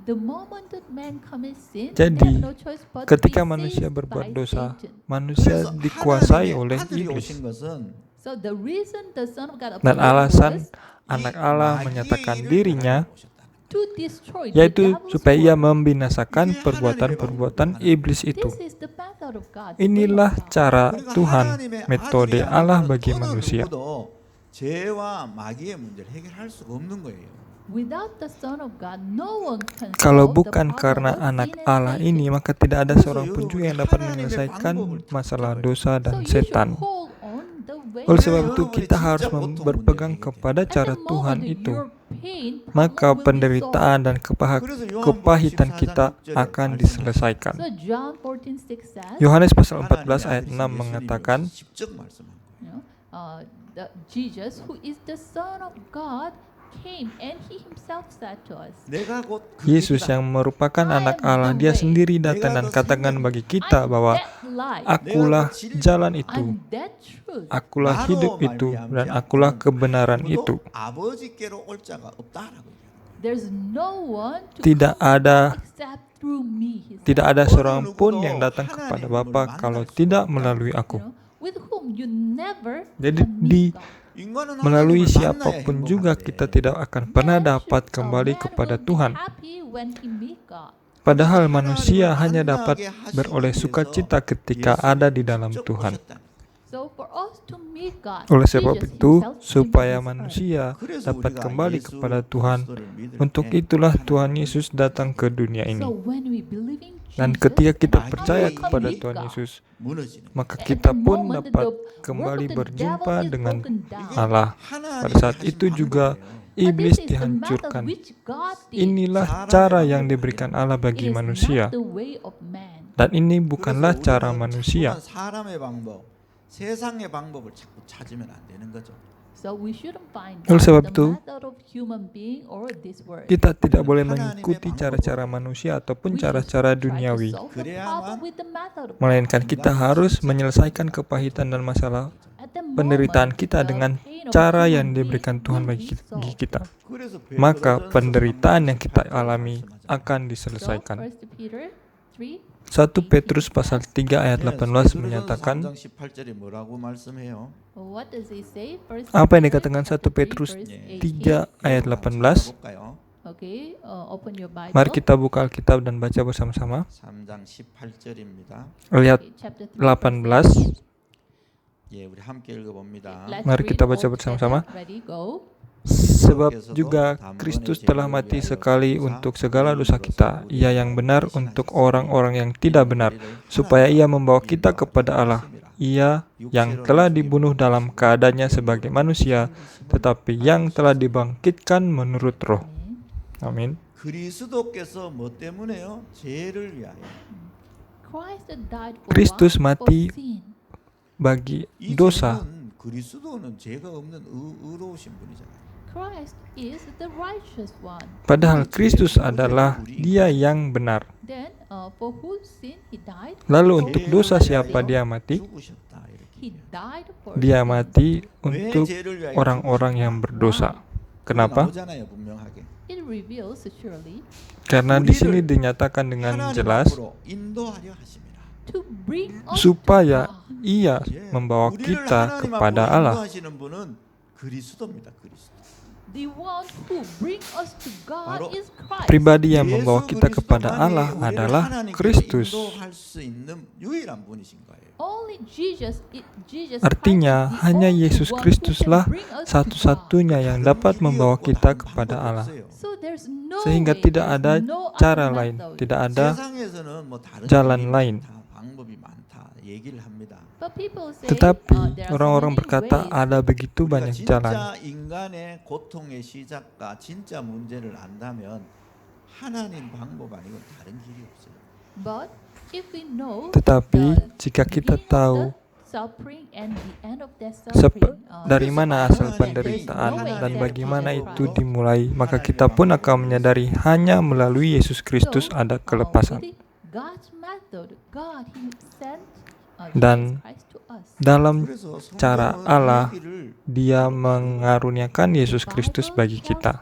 The moment that man commits sin, Jadi, they have no choice but ketika be manusia seized berbuat by dosa, Satan. manusia 그래서 dikuasai 하나님의 oleh 아들이 iblis. 오신 것은 So the reason the Son of God Dan appeared alasan was anak Allah menyatakan dirinya to destroy the yaitu devil's supaya ia work. membinasakan perbuatan-perbuatan iblis itu. This is the method of God. the way of Inilah God. cara 그러니까 Tuhan, 하나님의 metode 아들이 Allah 아니면 bagi 어느 manusia. 누구도 죄와 마귀의 문제를 해결할 수가 없는 거예요. Without the Son of God, no one can Kalau solve the bukan problem karena of anak sin and Allah Satan. ini, maka tidak ada seorang pun juga yang dapat menyelesaikan masalah dosa So dan you should setan. hold on the way Oleh of sebab God. itu kita harus berpegang kepada At cara the Tuhan moment itu. your pain, Maka problem will be penderitaan dan 그래서 요한복음 kepahitan 14장 kita 6절에 akan 말씀하셨어요. diselesaikan. solved. So John 14:6 says, Yohanes pasal 하나님의 14 ayat 6 아들이신 예수님이 mengatakan, 직접 말씀합니다. Jesus, who is the Son of God, came and he himself said to us, 내가 곧 그 Yesus 길이다. yang merupakan anak Allah, dia sendiri datang dan katakan bagi kita bahwa that life, akulah jalan itu, I'm that truth. akulah 나로 hidup itu, 말미암지 dan akulah kebenaran 아무도 itu. 아버지께로 올 자가 없다라고 얘기해요. There's no one to Tidak come ada except through me, he said. Tidak ada seorang pun yang datang kepada Bapa kalau tidak melalui You aku. know, with whom you never Jadi can meet God. 인간은 Melalui 하나님을 만나야 siapapun juga 행복한데. kita tidak akan pernah Man dapat should- kembali man kepada will be Tuhan. happy when he meet God. Padahal manusia hanya dapat beroleh sukacita ketika ada di dalam Tuhan. So for us to meet God, Oleh sebab Jesus itu, himself came to supaya this earth. manusia dapat kembali kepada Tuhan, untuk itulah Tuhan Yesus datang ke dunia ini. So when we believe in Dan Jesus, ketika kita how percaya we kepada meet Tuhan God. Yesus, 무너지는 maka At kita the pun moment dapat the work kembali of the berjumpa devil is dengan broken down. Allah. Pada saat itu juga But iblis this is the method dihancurkan. which God did. Inilah cara yang diberikan Allah It bagi is manusia. not the way of man. Dan ini bukanlah cara manusia. 사람의 방법, 세상의 방법을 자꾸 찾으면 안 되는 거죠. So we shouldn't find Oleh out sebab the itu, method of human being or this world. Kita tidak boleh mengikuti cara-cara manusia ataupun We should cara-cara try to duniawi, solve the problem with the method of melainkan kita harus menyelesaikan kepahitan dan masalah At the moment, penderitaan kita the dengan pain of cara human yang being diberikan Tuhan will bagi be solved. kita. 그래서 Maka 베드로전서 penderitaan yang kita 3장 alami 18 akan So, diselesaikan. 1 Peter 3, 1 Petrus pasal 3 ayat 18 menyatakan, 3장 18절에 뭐라고 말씀해요? what does it say? First apa yang Peter dikatakan 1 chapter 3, Petrus verse 3 ayat 18? 볼까요? Okay, open your Bible. Mari kita buka Alkitab dan baca bersama-sama. 3장 18절입니다. Lihat Okay, chapter 3, 18. verse 18. 예, 우리 함께 읽어봅니다. Let's Mari read kita baca all bersama-sama. together. Ready, go. Sebab juga Kristus telah mati sekali untuk segala dosa kita, Ia yang benar untuk orang-orang yang tidak benar, supaya Ia membawa kita kepada Allah. Ia yang telah dibunuh dalam keadaannya sebagai manusia, tetapi yang telah dibangkitkan menurut roh. Amin. 그리스도께서 뭐 때문에요? 죄를 위하여. Christ died for Kristus what? mati For sin. bagi 이 dosa. 죄는 그리스도는 죄가 없는 의로우신 분이잖아요. Christ is the righteous one. Padahal Kristus adalah Dia yang benar. Then, for whose sin he died? Lalu For untuk whose dosa sin siapa Dia mati? 죽으셨다 이렇게. He died for Dia sin. mati 왜 untuk 죄를 위하여 orang-orang yang berdosa. 죽으셨다? Kenapa? 나오잖아요, 분명하게. It reveals surely Karena di sini dinyatakan dengan 하나님 jelas 앞으로 인도하려 하십니다. to bring us supaya to God. Ia 예, membawa 우리를 kita 하나님 kepada 앞으로 Allah. 인도하시는 분은 그리스도입니다. 그리스도. The one who bring us to God 바로 is Christ. Pribadi yang membawa 예수 kita kepada 그리스도만이 Allah 우리를 adalah 하나님께 Kristus. 인도할 수 있는 유일한 분이신 거예요. Only Jesus Artinya, Christ is the hanya only Yesus one who Kristuslah can bring us to God. satu-satunya yang dapat membawa kita kepada Allah. So there's no Sehingga way, tidak there's ada no cara other lain, method. tidak ada 세상에서는 뭐 다른 jalan 길이 lain. 많다, 방법이 많다 얘기를 합니다. But people say, Tetapi there are so orang-orang many berkata ways. ada begitu 우리가 banyak jalan. 진짜 인간의 고통의 시작과 진짜 문제를 안다면 하나님 방법 아니고 다른 길이 없어요. But if we know Tetapi the jika kita beginning of tahu the suffering and the end of that Sep- suffering, dari mana asal Hananim penderitaan no way dan that bagaimana Jesus itu Christ. dimulai, maka kita pun akan menyadari hanya melalui Yesus Kristus So, ada kelepasan. with God's method, God He sent Dan Jesus Christ to us. dalam 그래서 cara 성경은 Allah, 이 길을 Dia mengaruniakan Yesus Kristus bagi kita.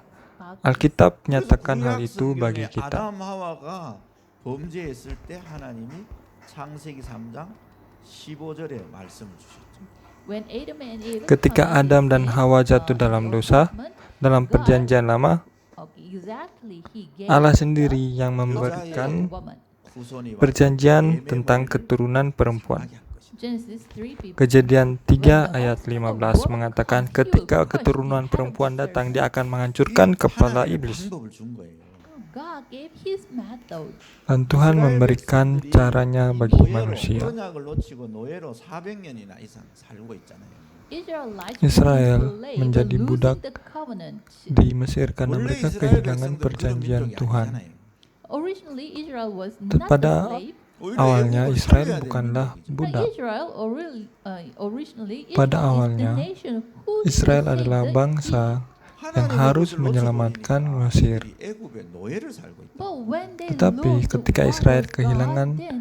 Alkitab menyatakan hal itu bagi kita. 아담 하와가 범죄했을 때 하나님이 창세기 3장 15절에 말씀을 주셨죠. When Adam and Eve Ketika committed Adam dan sin, Hawa jatuh in dalam the Old dosa, Testament, dalam perjanjian lama, He gave Allah the sendiri yang offspring memberikan of woman. 후손이 perjanjian tentang keturunan perempuan. 하게 할 것이다. Genesis 3 people. Kejadian 3 ayat 15 mengatakan ketika keturunan perempuan datang, dia akan menghancurkan kepala 하나님의 iblis. 방법을 준 거예요. God gave His method. Dan Tuhan memberikan caranya bagi manusia. 언약을 놓치고 노예로 400년이나 이상 살고 있잖아요. Israelites Israel were enslaved, menjadi losing budak the covenant. Di Mesir karena 원래 mereka 이스라엘 kehilangan 백성들 perjanjian 그런 민족이 Tuhan. 아니잖아요. Originally Israel was not Pada a slave. 오히려 awalnya 애국을 Israel 살려야 되는 bukanlah 민족이죠. budak. Originally Pada Israel awalnya, is the nation who Israel saved adalah the bangsa yang 하나님의 harus 것을 menyelamatkan 놓쳐버리니까 Mesir. 그들이 애굽의 노예를 살고 있다. But when they Tetapi lose the ketika word Israel of God, kehilangan then,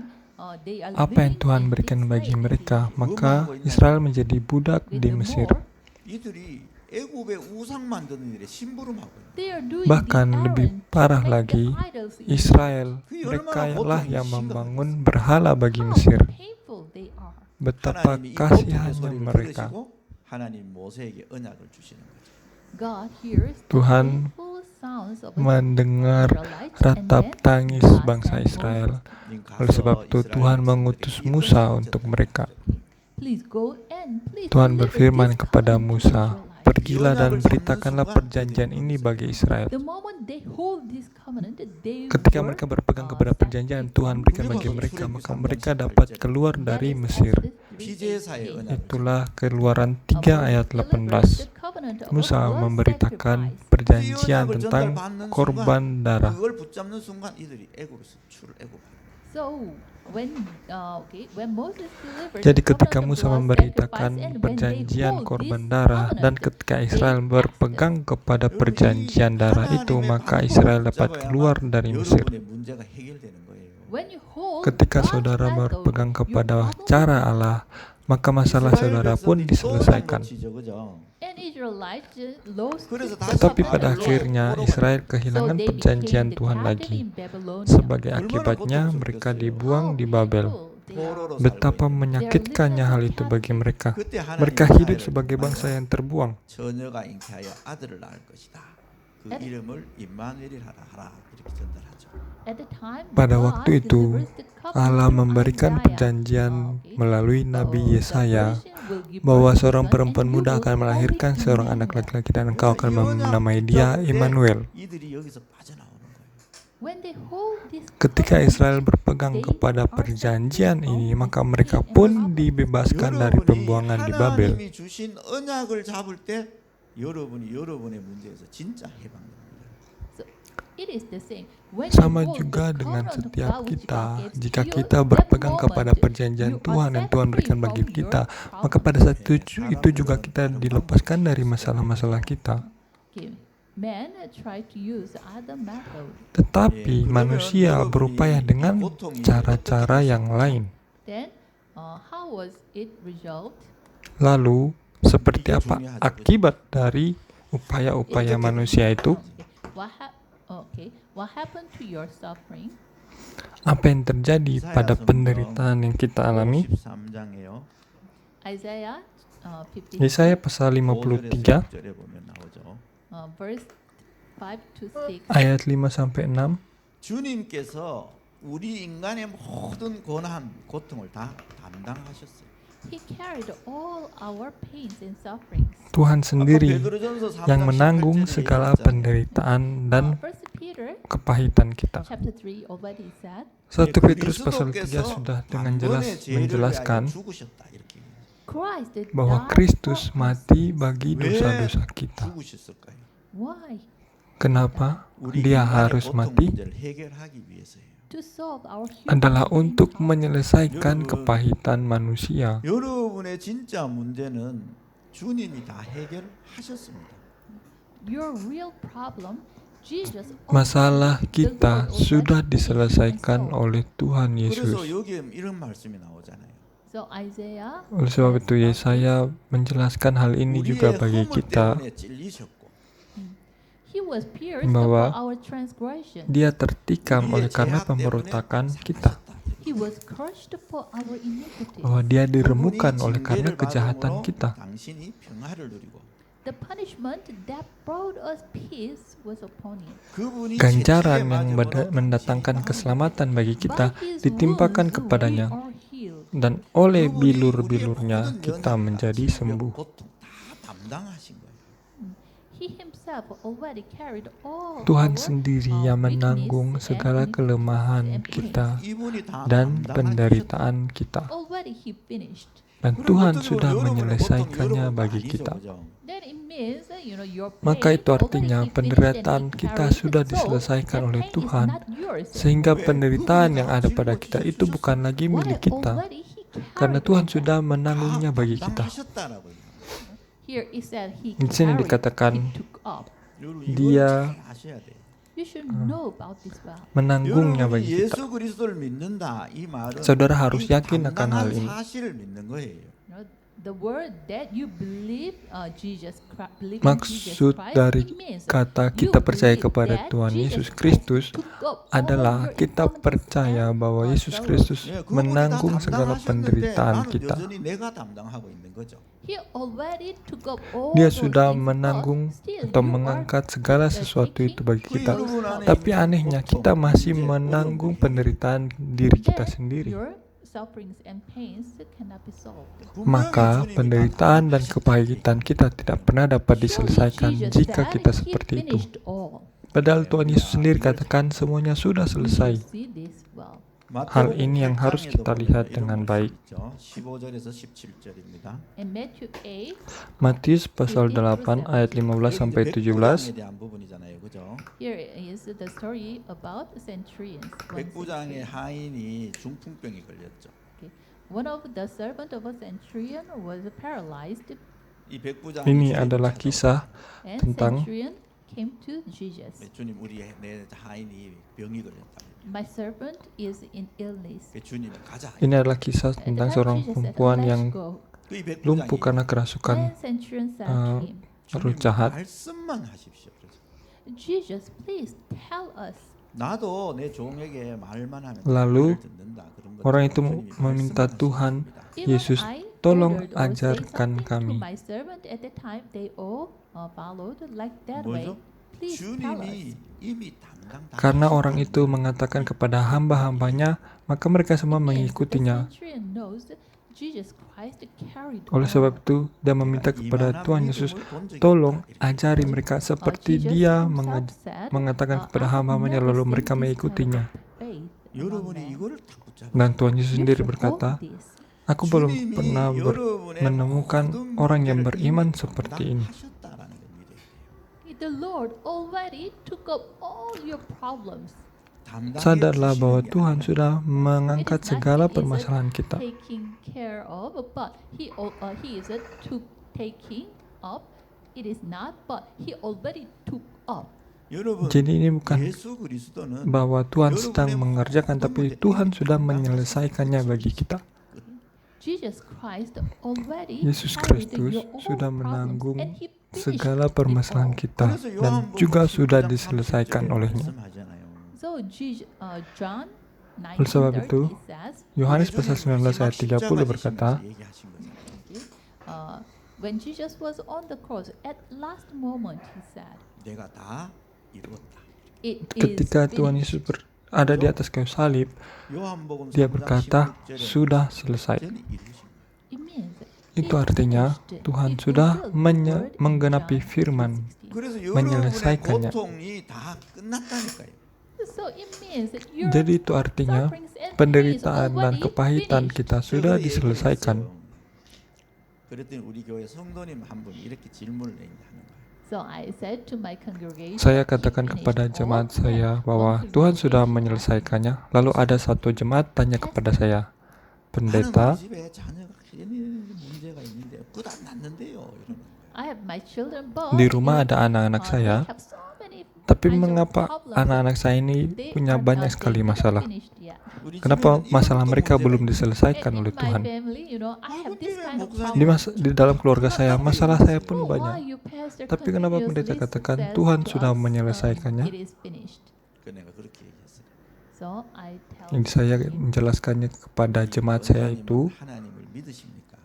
they are apa yang living Tuhan in berikan this bagi slavery. mereka, maka Israel menjadi budak With di the Mesir. more, 이들이 애굽의 우상 만드는 일에 심부름하고 있는. They are doing Bahkan the lebih errand to parah make lagi, the idols in Israel, mereka lah yang membangun berhala bagi How Mesir. painful they are. Betapa 하나님이 이 고통의 kasihannya 소리를 mereka. 들으시고 하나님 모세에게 언약을 주시는 거죠. God hears the Tuhan painful sounds of the mendengar Israelites and ratap then tangis God bangsa sent Israel. 님 Oleh sebab 가서 itu 이스라엘 Tuhan 백성들에게 mengutus 이 Musa 언약을 untuk 전달하라. mereka. Please go and please Tuhan deliver berfirman this kepada covenant to Musa, Israelites. "Pergilah dan beritakanlah perjanjian ini bagi Israel." The moment they hold this covenant, they Ketika were, mereka berpegang kepada set perjanjian free Tuhan from berikan the bagi bondage. mereka, maka mereka dapat keluar That dari is Mesir. Exodus 3:18. 피제사의 언약을 Itulah Keluaran 3 ayat 18. Musa memberitakan perjanjian tentang korban darah. 그걸 붙잡는 순간 이들이 애굽에서 출애굽. So when Moses delivered Jadi the ketika covenant of Musa blood memberitakan sacrifice and when perjanjian they hold korban this darah dan covenant, ketika Israel berpegang kepada perjanjian darah itu, maka Israel dapat keluar dari Mesir. 여러분의 문제가 해결되는 거예요. when you hold Ketika God's saudara method, berpegang your kepada problem cara will be Allah, maka masalah saudara pun diselesaikan. And Israelites lost 그래서 the 다시 Tetapi covenant pada of akhirnya God. Israel So kehilangan they perjanjian became the Tuhan captive lagi. in Babylonia. Sebagai akibatnya mereka How dibuang di Babel. They are. Betapa menyakitkannya hal itu bagi mereka. Mereka hidup sebagai bangsa yang terbuang. 처녀가 잉태하여 아들을 낳을 것이다. 그 이름을 임마누엘이라 하라 이렇게 전달하죠. At the time, Pada God waktu itu, delivers the covenant Allah through memberikan Isaiah. perjanjian melalui Nabi Yesaya bahwa seorang perempuan muda akan melahirkan seorang anak laki-laki dan engkau akan menamai dia Immanuel. 이들이 여기서 빠져나오는 거예요. When they hold this Ketika covenant, Israel berpegang kepada perjanjian ini, maka mereka pun dibebaskan dari pembuangan di Babel. 하나님이 주신 언약을 잡을 때 여러분이 여러분의 문제에서 진짜 해방됩니다. so it is the same. When Sama you hold juga the dengan covenant of setiap God which kita, God gives to jika you, kita that berpegang moment kepada perjanjian you are Tuhan yang set Tuhan free berikan bagi from kita, your maka pada problem. saat itu juga kita dilepaskan dari masalah-masalah kita. Okay. Men try to use other method. Tetapi manusia berupaya dengan cara-cara yang lain. Then, how was it result? Lalu, seperti apa akibat dari upaya-upaya manusia itu? What happened to your suffering? Apa yang terjadi pada penderitaan yang kita alami? 53장에요. Isaiah 53, Yesaya pasal 53 6절에 보면 나오죠. verse 5 to 6. ayat 5-6. 주님께서 우리 인간의 모든 고난, 고통을 다 담당하셨어요. He carried all our pains and sufferings. Tuhan sendiri 베드로전서 3장 yang menanggung 18절에 segala 얘기했잖아요. penderitaan dan First Peter kepahitan kita. chapter 3 already said, 1 Petrus pasal 3 sudah dengan jelas menjelaskan 죽으셨다 이렇게. Christ bahwa died Kristus for us. mati bagi 왜 dosa-dosa kita. 죽으셨을까요? Why? Kenapa 우리 dia 인간의 harus 고통 mati? 문제를 해결하기 위해서예요. To solve our human Adalah being untuk problem. menyelesaikan kepahitan manusia. 여러분의 진짜 문제는 주님이 다 해결하셨습니다. Your real problem, Jesus Masalah already- kita the Lord sudah already diselesaikan finished and oleh Tuhan 그래서 Yesus. 여기에 이런 말씀이 나오잖아요. So Isaiah Oleh sebab itu says Yesaya menjelaskan hal ini juga 우리의 bagi 허물 kita. 때문에 찔리셨고 He was pierced bahwa for our transgression. Dia tertikam 우리의 oleh karena 죄악 때문에 pemberontakan kita. 상하셨다. He was crushed for our iniquities. Bahwa dia diremukkan 그분이 oleh karena 징계를 kejahatan 받음으로 kita. 당신이 평화를 누리고 The punishment that brought us peace was upon him. 그분이 Ganjaran 채찍에 yang 맞음으로 mendatangkan 당신이 keselamatan bagi kita By his ditimpakan wounds kepadanya, we are healed. dan oleh 그분이 bilur-bilurnya 우리의 모든 kita 연약과 menjadi 질병, sembuh. 고통 다 담당하신 거예요. He himself already carried all Tuhan our, sendiri yang weakness menanggung and segala iniquities kelemahan and pains. kita 이분이 다 dan 담당하셨다. penderitaan kita. Already he finished. Dan 그럼 Tuhan 어떻게 sudah 보면 여러분의 menyelesaikannya 고통, bagi 여러분 kita. 아니죠, 그죠? Then it means your Maka pain itu already artinya he finished penderitaan and he kita carried. sudah So, diselesaikan that oleh pain is Tuhan. not yours. Sehingga 왜? penderitaan 그분이 yang 다 ada pada kita 짊어지셔 itu bukan lagi Why? milik kita, Already he carried karena Tuhan all sudah that. menanggungnya bagi kita. 담당하셨다라고요. Here it said he Di sini carried, dikatakan he took up. 여러분 dia 이걸 잘 아셔야 돼요. You should know about this well. Menanggungnya 여러분이 bagi kita. 예수 그리스도를 믿는다 이 말은 Saudara harus 이 yakin akan hal 담당한 ini. 사실을 믿는 거예요. You know, The word that you believe Jesus Christ, believe in Jesus Maksud Christ, dari it means kata you kita percaya believe kepada that Tuhan Jesus Yesus Christ Kristus took up all adalah your kita infirmities percaya and, bahwa Yesus sorrows. Kristus 예, 그분이 다 menanggung segala 담당하셨는데 penderitaan 나는 kita. 여전히 내가 담당하고 있는 거죠. He already took up all Dia those sudah things, but menanggung still atau you are mengangkat segala sesuatu itu bagi 그 kita. 여러분 안에 Tapi 있는 anehnya 고통, kita masih 문제, menanggung 어려움들이 penderitaan diri kita then sendiri. your sufferings and pains cannot be solved. Maka penderitaan dan kepahitan kita tidak pernah dapat diselesaikan Surely Jesus jika said kita he seperti itu. finished all. Padahal Tuhan Yesus sendiri katakan semuanya sudah You selesai. see this well. Hal ini yang harus kita lihat dengan baik. 15절에서 17절입니다. In Matthew 8, Matius pasal 8 ayat 15 sampai 17. 대한 부분이잖아요. 그죠? here is the story about centurions. 백부장의 하인이 중풍병에 걸렸죠. Okay. One of the servant of a centurion was paralyzed, 이 백부장이 Ini 주님을 adalah 찾아오고 kisah and tentang centurion came to Jesus. 주님 우리 내 하인이 병이 걸렸다. My servant is in illness. 주님 가자. Ini adalah kisah At the tentang time, seorang Jesus said, perempuan "Let's yang go." 이 lumpuh 백부장이 karena kerasukan Then centurion said to him, roh 주님 jahat. 말씀만 하십시오. 그러죠. Jesus, please tell us. 나도 내 종에게 말만 하면 Lalu, 말을 듣는다. 그런 것처럼 orang itu 주님이 meminta 말씀만 Tuhan, 하십니다. Even Yesus, I tolong ordered or say ajarkan something kami. to my servant at the time, they all followed like that way. 뭐죠? Please tell us. 주님이 이미 담당 다 Karena 하셨다. orang itu mengatakan kepada hamba-hambanya, maka mereka semua It means the mengikutinya. centurion knows that Jesus Christ carried Oleh all. sebab itu, dia meminta kepada Tuhan Yesus, tolong ajari mereka seperti dia mengatakan kepada hamba-hambanya, lalu mereka mengikutinya. 여러분이 이거를 다 붙잡으세요. Dan Tuhan Yesus sendiri berkata, aku belum 주님이 pernah 여러분의 menemukan 모든 orang yang 문제를 beriman 이미 seperti ini. 담당하셨다라는 걸 믿어야 돼요. The Lord already took up all your problems. 담당해 Sadarlah 주시는 bahwa 게 Tuhan 아니라 sudah mengangkat It is not segala he is permasalahan kita. taking care of, but he is taking up. It is not, but he already took up. 여러분 Jadi ini bukan 예수 그리스도는 bahwa Tuhan sedang mengerjakan, tapi Tuhan sudah menyelesaikannya bagi kita. Jesus Christ already Yesus carried Kristus your all sudah problems, menanggung and he finished segala it permasalahan all. kita 그래서 dan 요한복음 juga sudah 19장 diselesaikan 30절에 olehnya. 말씀하잖아요. So John Oleh sebab 19:30 itu, says, Yohanes pasal 19 ayat 30 berkata, when Jesus was on the cross, at last moment he said, 내가 다 이루었다. "It ketika is Tuhan finished." Yesus ada di atas kayu salib, 요한복음 dia 3장 berkata, 16절에 sudah selesai. 완전히 이루신 거예요. It means Itu it artinya finished. Tuhan It sudah fulfilled the word in menggenapi John firman. 3:16. 그래서 여러분의 menyelesaikannya. 고통이 다 끝났다니까요. So it means that your Jadi itu artinya sufferings and penderitaan pains dan already kepahitan finished. kita sudah 제가 diselesaikan. 얘기했어요. 그랬더니 우리 교회 성도님 한 분이 이렇게 질문을 하는 거예요. So I said to my congregation, Saya "He katakan finished kepada all." jemaat Then saya bahwa one Tuhan sudah congregation menyelesaikannya. Lalu ada satu jemaat tanya kepada saya, 나는 pendeta, 우리 집에 자녀가 괜히 문제가 있는데 끝 안 났는데요. 이러는 거예요. I have my children, but di rumah ada anak-anak they saya, have so many tapi kinds of mengapa problems. anak-anak saya ini They punya are banyak not- sekali they haven't masalah? finished yet. 우리 Kenapa 집에는 masalah 이것도 mereka 문제가 belum 있는데 diselesaikan And oleh in my Tuhan? family, I have this kind of 목사님. problem. Di dalam keluarga saya, masalah saya pun Oh, why banyak. you pastor Tapi kenapa pendeta continuously katakan says Tuhan to sudah us, menyelesaikannya? It is finished. 그 내가 그렇게 얘기했어요. So I tell Jadi saya him, menjelaskannya kepada jemaat saya itu, 하나님을 믿으십니까?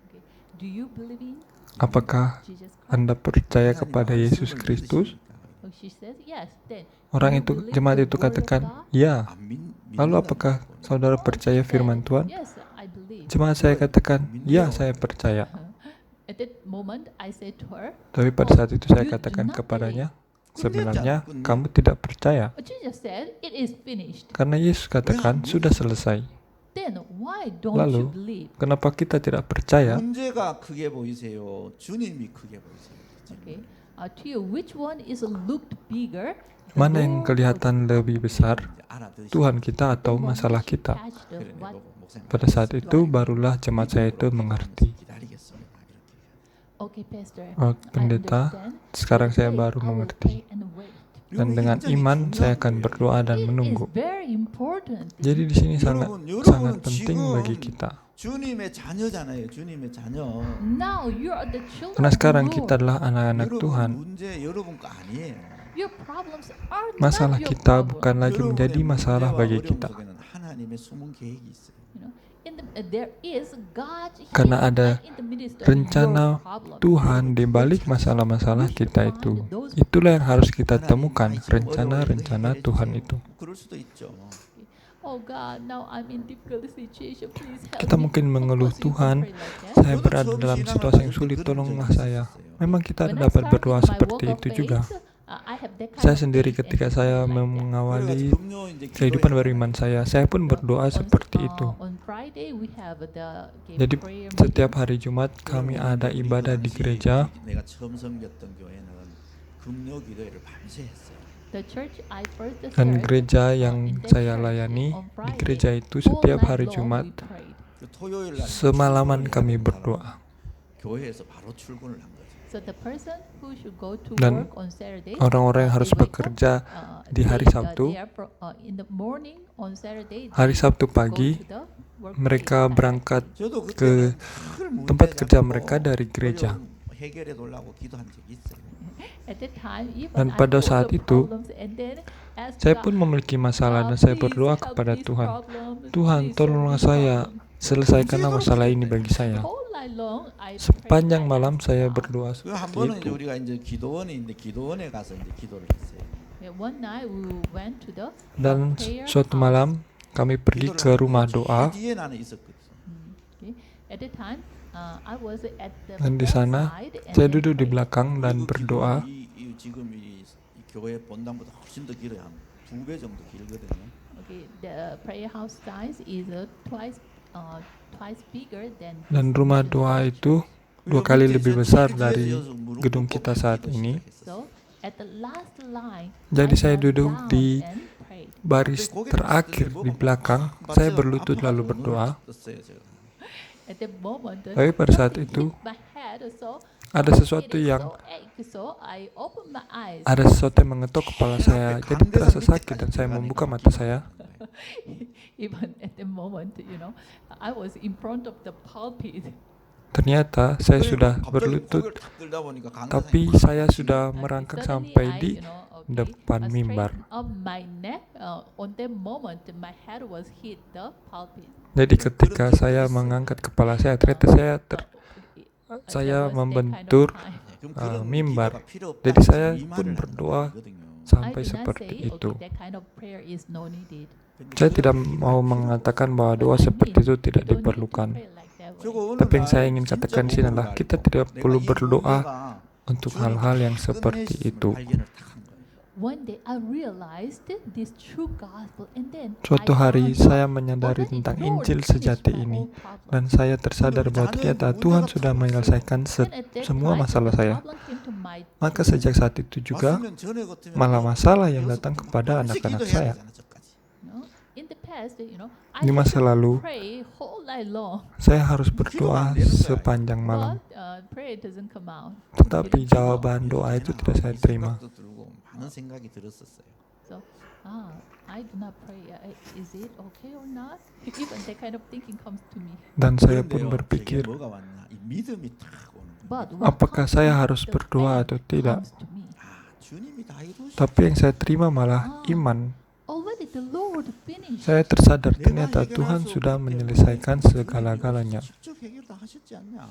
okay, do you believe in apakah Jesus Christ? Anda percaya 하나님 kepada 말씀을 Yesus Kristus? 믿으십니까? Oh, she says yes. Then Orang you itu, believe jemaat the itu word of katakan, God? ya. 안 믿- Lalu 믿는다는 apakah 거는 saudara Oh, percaya she firman said, Tuhan? Yes, I believe. Jemaat saya katakan, ya saya percaya. At that moment, I said to her, Tapi pada saat itu saya You do katakan not kepadanya, believe. sebenarnya Kunci. kamu tidak percaya. oh, Jesus said, it is finished. Karena Yesus katakan sudah selesai. Then why don't Lalu, you believe? kenapa kita tidak percaya? 문제가 크게 보이세요? 주님이 크게 보이세요? Okay. To you, which one is looked bigger? The Mana yang Lord kelihatan lebih besar, 이제 알아들으시죠? Tuhan kita atau or the one masalah which kita? catch the 그래, what? 목사님 Pada saat itu barulah jemaat saya itu mengerti. 기다리겠습니다. 이렇게. Okay, Pastor. Oh, I pendeta, understand. sekarang saya Wait, baru I will mengerti. pray and wait. Dan dengan iman saya akan berdoa dan It is menunggu. very important. Jadi di sini sangat 여러분 penting 지금 bagi kita. 주님의 자녀잖아요. 주님의 자녀. Now you are the children Karena of the sekarang Lord. kita adalah anak-anak 여러분 Tuhan. 문제 여러분 거 아니에요. Your problems are Masalah not your kita problem. bukan lagi menjadi masalah 문제와 bagi 어려움 kita. 속에는 하나님의 숨은 계획이 있어요. You know, there is God's Karena hidden ada plan in the midst of rencana your problem. Tuhan di balik masalah-masalah kita itu. Itulah yang harus kita temukan, rencana-rencana Tuhan itu. 그럴 수도 있죠. Oh God, now I'm in difficult situation. Please help Kita me. mungkin Of mengeluh, course you Tuhan, can pray like that. saya berada dalam situasi yang sulit, tolonglah saya. Memang kita When I dapat started berdoa my seperti walk of itu juga. faith, I have that kind Saya of sendiri faith and ketika saya like that. mengawali 금요 이제 kehidupan 기도회 beriman saya pun berdoa seperti itu. On Friday we have the Jadi prayer setiap meeting. hari Jumat kami ada ibadah di gereja. 내가 처음 섬겼던 교회는 금요 기도회를 밤새 했어요. The church I first Dan served, gereja in yang that saya church layani on di Friday, gereja itu all setiap night hari long Jumat we prayed. 그 토요일 날 semalaman 출근을 kami 하는 berdoa. 사람은 교회에서 바로 출근을 한 거죠. So the person who should go to Dan work on Saturday, orang-orang yang they harus wake up, bekerja di hari Sabtu, in the morning on Saturday, hari they Sabtu go pagi to the workplace mereka directly. berangkat 저도 ke 그때는 늘 문제 tempat kerja 잡고 mereka dari gereja. 어려움 해결해 달라고 기도한 적이 있어요. At that time, even Dan I pada know saat the itu, problems and then ask saya God, pun memiliki masalah dan "God, saya please berdoa help kepada this Tuhan. problem, Tuhan, please solve tolonglah this saya, problem." selesaikanlah masalah ini bagi saya. Whole night long, I Sepanjang prayed, I malam asked saya God. berdoa 그 한 seperti 번은 이제 itu. 우리가 이제 기도원에 있는데 기도원에 가서 이제 기도를 했어요. Yeah, one night we went to the Dan prayer suatu house. malam kami pergi ke rumah doa. 뒤에 나는 있었거든. Okay. At that time, I was at the Dan di sana side and saya then duduk di prayed. belakang dan 그리고 berdoa. 지금 이 교회 본당보다 훨씬 더 길어요. 한 2배 정도 길거든요. Okay, the prayer house size is twice bigger than Dan this rumah church. doa itu 2 kali lebih besar dari gedung kita saat ini. So at the last line, Jadi I saya knelt duduk down di and prayed. baris terakhir di belakang. Saya berlutut lalu berdoa. At that moment, Tapi pada saat something itu, hit my head, so ada sesuatu it is yang so ache, so I opened my eyes. ada sesuatu yang mengetuk kepala saya. Jadi terasa sakit dan saya membuka mata saya. Even at the moment, I was in front of the pulpit. Ternyata saya sudah berlutut, tapi saya sudah merangkak sampai di depan mimbar. Of my neck, on that moment, my head was hit the pulpit. Jadi ketika saya mengangkat kepala saya, ternyata saya membentur mimbar. Jadi saya pun berdoa sampai seperti itu. That kind of prayer is no needed. Saya tidak mau mengatakan bahwa doa seperti itu tidak diperlukan. Tapi yang saya ingin katakan di sini adalah kita tidak perlu berdoa untuk hal-hal yang seperti itu. One day I realized this true gospel, and then Suatu I hari found saya out menyadari already tentang the Lord Injil finished sejati my ini, whole problem. dan saya tersadar bahwa ternyata Tuhan sudah menyelesaikan And at that semua time, masalah the saya. problem came to my Maka sejak saat itu juga malah masalah yang datang kepada anak-anak saya. in the past, I Di masa used to lalu, pray whole night long, saya harus berdoa sepanjang malam, but prayer doesn't come out. tetapi jawaban doa itu tidak saya terima. 많은 생각이 들었었어요. So, I do not pray. Is it okay or not? Even that kind of thinking comes to me. Dan saya pun 그런데요, berpikir, 제게 뭐가 왔나? 이 믿음이 탁 오는 거예요. But apakah saya harus berdoa atau tidak? comes to me. 주님이 다 이루시고 Tapi yang saya terima malah iman. Already the Lord finished. Saya tersadar ternyata Tuhan sudah menyelesaikan segala-galanya. 직접 해결 다 하셨지 않냐?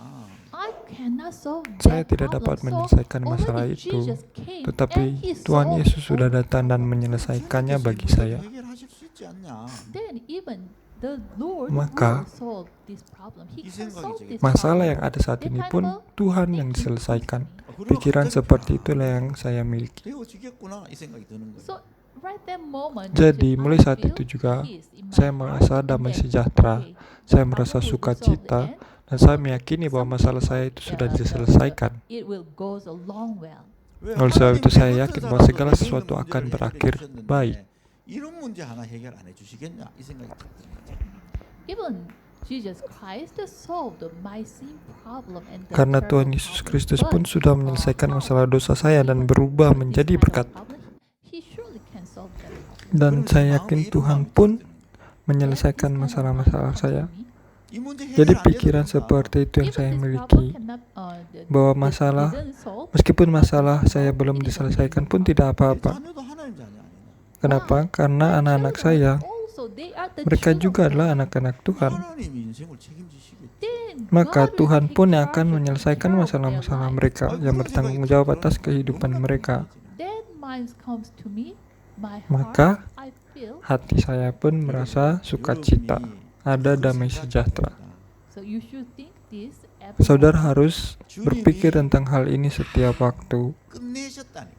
I cannot solve Saya that tidak problem. dapat So, menyelesaikan masalah already itu, Jesus came tetapi and He Tuhan solved Yesus sudah all. datang dan menyelesaikannya bagi saya. 해결하실 수 있지 않냐? Then even the Lord Maka, will solve this problem. He 이 can 생각이 solve 제게 this Masalah problem. yang ada saat ini pun Tuhan yang diselesaikan. Pikiran seperti itulah yang saya miliki. 되어지겠구나 이 생각이 드는 거예요. So right that moment, Jadi I mulai saat feel itu juga peace in my saya heart. merasa damai And then, sejahtera. okay, Saya the merasa problem will be solved sukacita and dan saya meyakini bahwa masalah saya itu sudah diselesaikan. it will goes along well. Oleh sebab itu saya yakin bahwa segala sesuatu akan berakhir baik. 이런 문제 하나 해결 안 해주시겠냐 이 생각이 딱 드는 거죠. Even Jesus Christ solved my sin problem and the Karena terrible Tuhan Yesus problem. Kristus But, pun sudah menyelesaikan masalah dosa saya dan berubah menjadi berkat. He surely can solve that problem. Dan saya yakin Tuhan pun menyelesaikan masalah-masalah saya. 이 문제 Jadi 해결 안 pikiran 해도 seperti itu yang If saya this miliki, problem cannot, bahwa masalah, isn't solved, meskipun masalah saya belum diselesaikan pun tidak 내 apa-apa. 자녀도 하나님 자녀 아니냐. Kenapa? Karena my anak-anak children saya, also, they are the mereka children juga of adalah God. anak-anak Tuhan. 하나님이 인생을 책임지시겠지. Then Maka God will Tuhan take pun yang charge akan of menyelesaikan their masalah-masalah lives. mereka, yang bertanggung jawab atas kehidupan mereka. Then mind comes to me, my Maka heart, I feel. hati saya pun merasa sukacita, ada damai sejahtera. So you should think this every Saudara moment. harus berpikir tentang hal ini setiap waktu, 끝내셨다니까.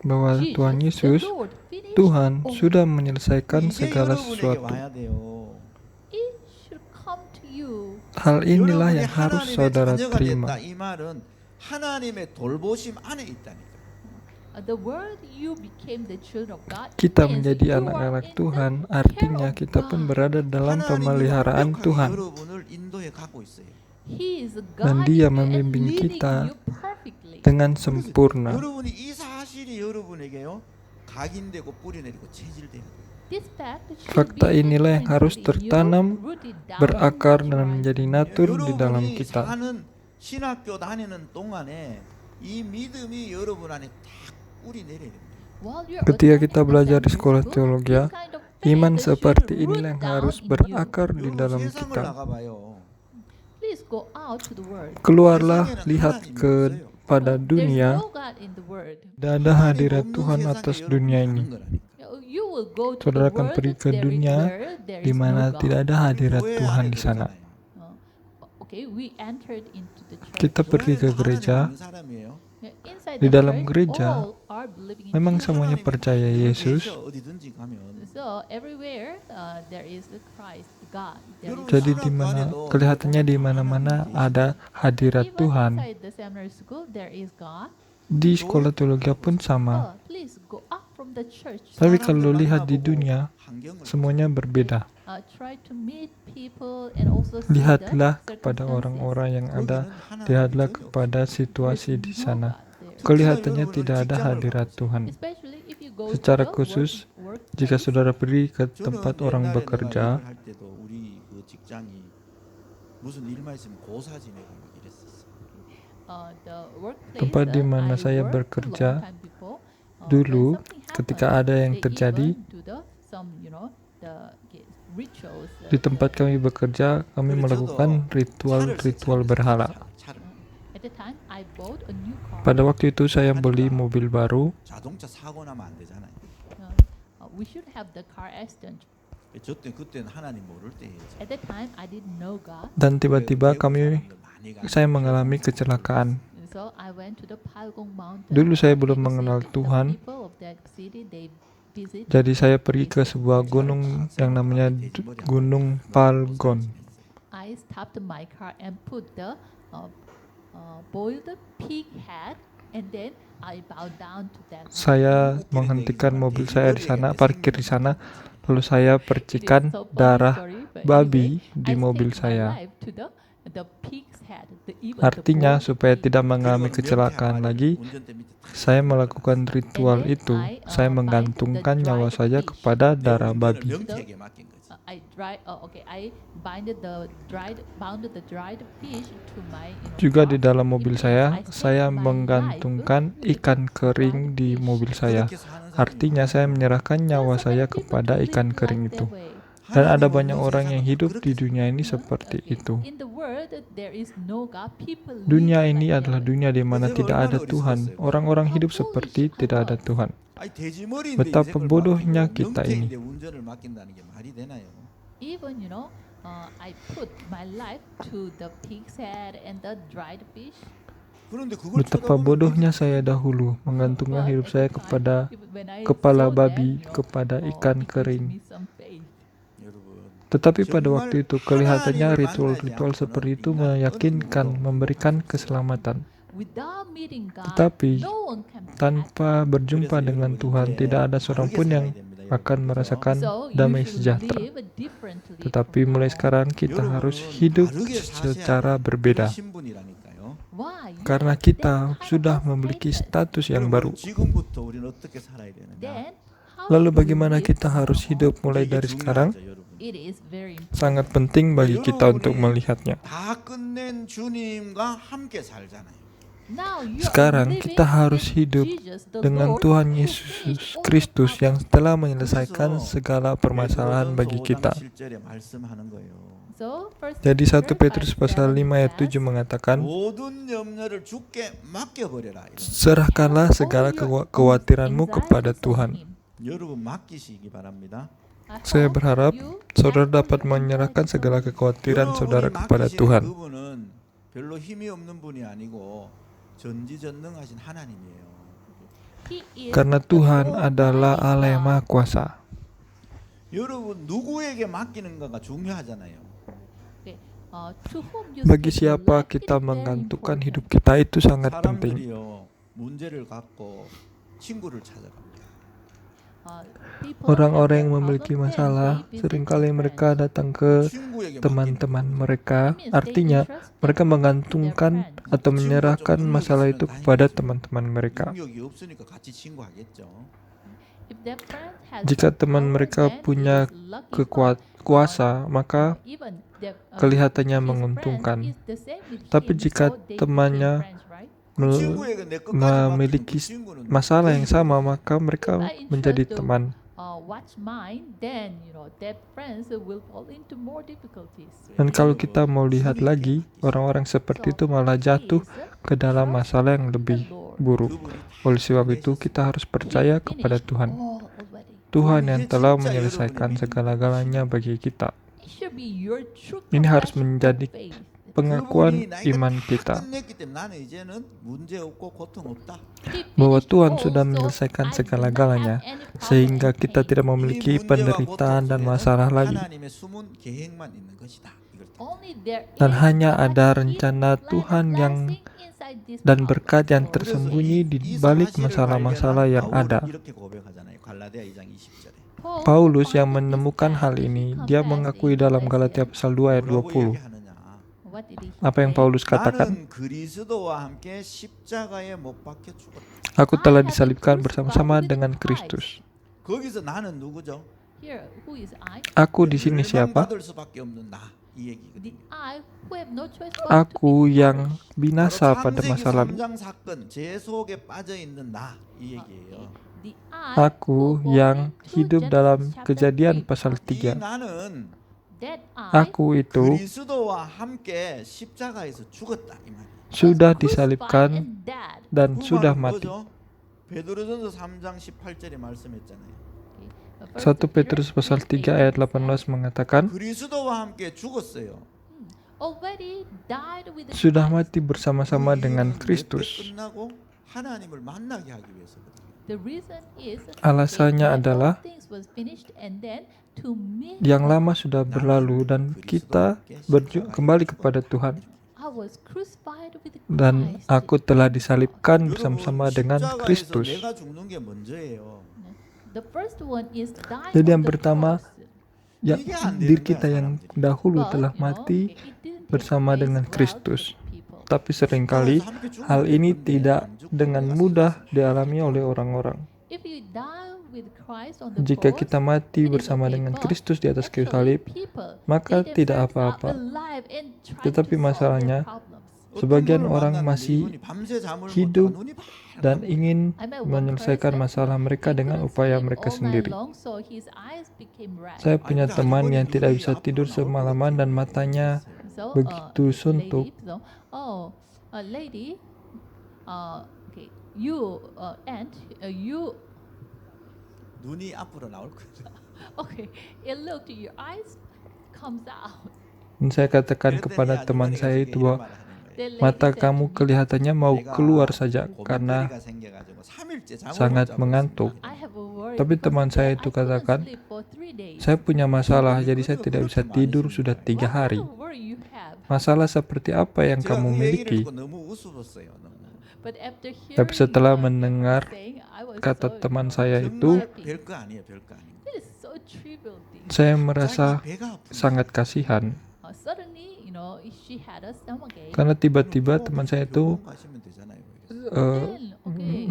bahwa Jesus, Tuhan the Yesus, Lord, finished Tuhan all. sudah menyelesaikan 이제 segala 여러분에게 sesuatu. 와야 돼요. It should come to you. Hal inilah 여러분이 yang harus 하나님의 saudara 자녀가 terima. 됐다. 이 말은 하나님의 돌보심 안에 있다니까. The word you became the children of God. Kita means menjadi you are anak-anak in the Tuhan, care artinya of kita pun God. berada dalam 하나님이 pemeliharaan 완벽하게 Tuhan. 여러분을 인도해 가고 있어요. He is Dan guiding Dia you and membimbing leading kita you perfectly. dengan sempurna. 여러분이 이 사실이 여러분에게요 각인되고 뿌리내리고 체질돼요. This fact should Fakta be inilah yang harus imprinted in you, tertanam, rooted down, berakar dan naturalized menjadi in you. natur di dalam 여러분이 kita. 사는 신학교 다니는 동안에 이 믿음이 여러분 안에 딱 뿌리내려야 됩니다. While you're Ketika attending kita the belajar di seminary sekolah school, teologi, this kind of faith iman should seperti root inilah yang down harus in you. berakar di 여러분 dalam 세상을 kita. 나가봐요. Please go out to the world. Keluarlah, 세상에는 lihat 하나님이 없어요. kepada There's dunia, no God in the world. tidak ada hadirat 하나님 Tuhan 없는 atas 세상에 dunia 여러분이 ini. 사는 거라니까. You will go to Saudara the akan world pergi ke there is dunia where there di is mana no God. tidak ada hadirat 교회 Tuhan 안에 di sana. 들어가잖아요. Okay, we entered into the church. Kita pergi ke 교회에서 gereja, 하나님 없는 사람이에요. Inside di the dalam church, gereja, all are believing in memang Jesus. semuanya percaya Yesus. 어디든지 가면 So everywhere there is the Christ, God. There is Jadi God. di mana kelihatannya di mana-mana ada hadirat Even Tuhan. inside the seminary school there is God. Di sekolah teologi pun sama. Please go up from the church. Tapi kalau lihat di dunia, 환경을 semuanya berbeda. Try to meet people and also see Lihatlah the kepada circumstances. orang-orang yang ada, 거기는 하나님이 lihatlah 전혀 kepada situasi There's di no sana. God there. Kelihatannya tidak ada hadirat Tuhan. Especially if you go Secara to the khusus, workplace. jika saudara pergi ke 저는 tempat 옛날에 orang 내가 bekerja, 일을 할 때도 우리 그 직장이 무슨 일만 있으면 고사 지내고 막 이랬었어. The workplace, tempat di mana I saya worked bekerja long time before, dulu, when something ketika happens, ada yang they terjadi, even do some, the rituals. di tempat kami bekerja, kami melakukan ritual-ritual berhala. 차를. At the time, I bought a new car. Pada waktu itu saya beli mobil baru, 자동차 사고 나면 안 되잖아요. We should have the car accident. 그때는 하나님 모를 때예요. At that time, I didn't know God, dan tiba-tiba 외국 kami 사람들 많이 가요. saya mengalami kecelakaan. so I went to the Palgong Mountain. Dulu saya belum Because mengenal the Tuhan, people of that city, they visit. jadi saya pergi ke sebuah gunung yang namanya Gunung Palgon. I stopped my car and put the boiled pig head, and then I bowed down to that. Saya menghentikan mobil saya di sana, parkir di sana, lalu saya It is percikan so funny darah story, but babi anyway, di I mobil stake my saya. life to the pig's head, even the Artinya boiled supaya pig. tidak mengalami kecelakaan lagi, saya melakukan ritual itu. Saya menggantungkan nyawa saya kepada darah babi. 명태에게 맡긴 거지. I bounded the dried fish to my. Juga di dalam mobil It means saya stake my menggantungkan life to ikan the kering dried di fish. mobil saya. 그렇게 사는 사람이 Artinya saya menyerahkan nyawa saya kepada ikan kering itu. Dan ada banyak orang yang hidup di dunia ini seperti itu. In the world, there is no God. People live Dunia like ini that. adalah dunia di mana tidak ada Tuhan. Orang-orang hidup seperti tidak ada Tuhan. 아니, 돼지머리인데 Betapa 인생을 bodohnya 맡기고 kita ini. 명태인데 운전을 맡긴다는 게 말이 되나요? Even I put my life to the pig's head and the dried fish. 그런데 그걸 Betapa 쳐다보는 bodohnya saya dahulu menggantungkan But hidup at saya the time, kepada when I kepala saw babi, that, kepada it ikan gives kering. me some faith. 여러분, Tetapi pada 정말 waktu itu kelihatannya 하나님을 ritual-ritual 만나지 seperti itu 않고는 meyakinkan, 어느 memberikan keselamatan. Without meeting God, Tetapi no one can be tanpa berjumpa dengan Tuhan, tidak ada seorang pun yang akan merasakan So you damai should sejahtera. live differently Tetapi from mulai now on. sekarang kita harus hidup secara berbeda. 신분이라니까요. Why? You Karena have kita that kind sudah of memiliki status. status yang baru. 지금부터 우리는 어떻게 살아야 되느냐? Then Lalu bagaimana kita harus hidup mulai dari 되게 sekarang? 중요하죠, 여러분. It is very important. Sangat penting bagi kita untuk melihatnya. 다 끝낸 주님과 함께 살잖아요. Now you are Sekarang living kita harus with hidup Jesus, the dengan Lord, Tuhan who Yesus finished all Kristus the yang telah menyelesaikan 그래서 segala permasalahan 베드로전서 bagi 5장 kita. 7절에 말씀하는 거예요. So, First Jadi 1 Peter Petrus 5:7 pasal 5 ayat 7 says, mengatakan, 모든 염려를 주께 맡겨버려라. 이런. serahkanlah "Cast segala all your kekhawatiranmu kepada anxieties on Tuhan. Him." 여러분 맡기시기 바랍니다. I Saya hope berharap you saudara cast all dapat your menyerahkan anxieties segala on Him. kekhawatiran saudara 여러분이 kepada 맡기시는 Tuhan. 그분은 별로 힘이 없는 분이 아니고 전지전능하신 하나님이에요. He is Karena the Tuhan Almighty adalah Allah yang God. Maha Kuasa. 여러분 누구에게 맡기는가가 중요하잖아요. Okay. To whom you Bagi give your siapa life, it kita is very menggantungkan important. hidup kita itu sangat penting. 사람들이요 문제를 갖고 친구를 찾아갑니다. People Orang-orang yang have their memiliki problem, masalah, then they visit seringkali their mereka friends. datang ke 친구에게 teman-teman 맡기는 mereka. It means they Artinya, entrust mereka their menggantungkan friends. atau menyerahkan masalah itu kepada teman-teman mereka. 능력이 없으니까 같이 친구하겠죠. If their friend has Jika the teman power, mereka then he punya is lucky kuasa, maka even their, kelihatannya his menguntungkan. friends is the same with Tapi him, jika so they temannya became friends, right? 그 mel- 친구에게 내 것까지 memiliki 맡기면 그 친구는 masalah yang 더 sama, 힘들어요. maka mereka menjadi teman. Watch mine, then that friends will fall into more difficulties. Dan kalau kita mau lihat lagi, orang-orang seperti itu malah jatuh ke dalam masalah yang lebih buruk. Oleh sebab itu, kita harus percaya kepada Tuhan. Tuhan yang telah menyelesaikan segala-galanya bagi kita. Ini harus menjadi pengakuan iman kita 끝냈기 때문에 나는 이제는 문제 없고 고통 없다. bahwa Tuhan sudah menyelesaikan segala-galanya, sehingga kita tidak memiliki 이 문제와 penderitaan dan 고통 masalah 속에는 lagi. 하나님의 숨은 계획만 있는 것이다. 이걸 Dan hanya ada rencana Tuhan yang dan berkat yang tersembunyi di balik masalah-masalah yang ada. 이렇게 고백하잖아요. 갈라디아 2장 20절에. Paulus yang menemukan hal ini, dia mengakui dalam Galatia pasal 2 ayat 20. Apa yang Paulus katakan? 나는 그리스도와 함께 십자가에 못 박혀 죽었다. Aku telah disalibkan bersama-sama dengan Kristus. 거기서 나는 누구죠? Aku di sini siapa? 멸망받을 수밖에 없는 나. 이 얘기거든요. Aku yang binasa pada 창세기 masa lalu. 3장 사건 제 속에 빠져 있는 나. 이 얘기예요. Aku yang hidup dalam Kejadian pasal 이 3. 나는 Aku itu 그리스도와 함께 십자가에서 죽었다 이 말이에요. sudah disalibkan dan 그 sudah 말은 mati. 뭐죠? 베드로전서 3장 18절에 말씀했잖아요. 1 Petrus pasal 3 ayat 18 mengatakan, 그리스도와 함께 죽었어요. sudah mati bersama-sama dengan 이유는 몇 Kristus. 끝나고 하나님을 만나게 하기 위해서거든요. Alasannya adalah yang lama sudah berlalu dan kita kembali kepada Tuhan. Dan aku telah disalibkan bersama-sama dengan Kristus. 내가 죽는 게 먼저예요. Jadi yang pertama, ya, diri kita yang dahulu telah mati bersama dengan Kristus. Tapi seringkali hal ini tidak dengan mudah dialami oleh orang-orang. Jika kita mati bersama dengan Kristus di atas kayu salib, maka tidak apa-apa. Tetapi masalahnya, sebagian orang masih hidup dan ingin menyelesaikan masalah mereka dengan upaya mereka sendiri. Saya punya teman yang tidak bisa tidur semalaman dan matanya begitu suntuk. 눈이 앞으로 나올 거예요. Okay, it looked your eyes comes out. Dan saya katakan kepada teman saya itu bahwa mata kamu kelihatannya mau keluar saja karena sangat mengantuk. Tapi teman saya itu katakan, saya punya masalah, jadi saya tidak bisa tidur sudah 3 hari. Masalah seperti apa yang kamu miliki? Tapi setelah mendengar kata teman saya itu, saya merasa sangat kasihan. Karena tiba-tiba teman saya itu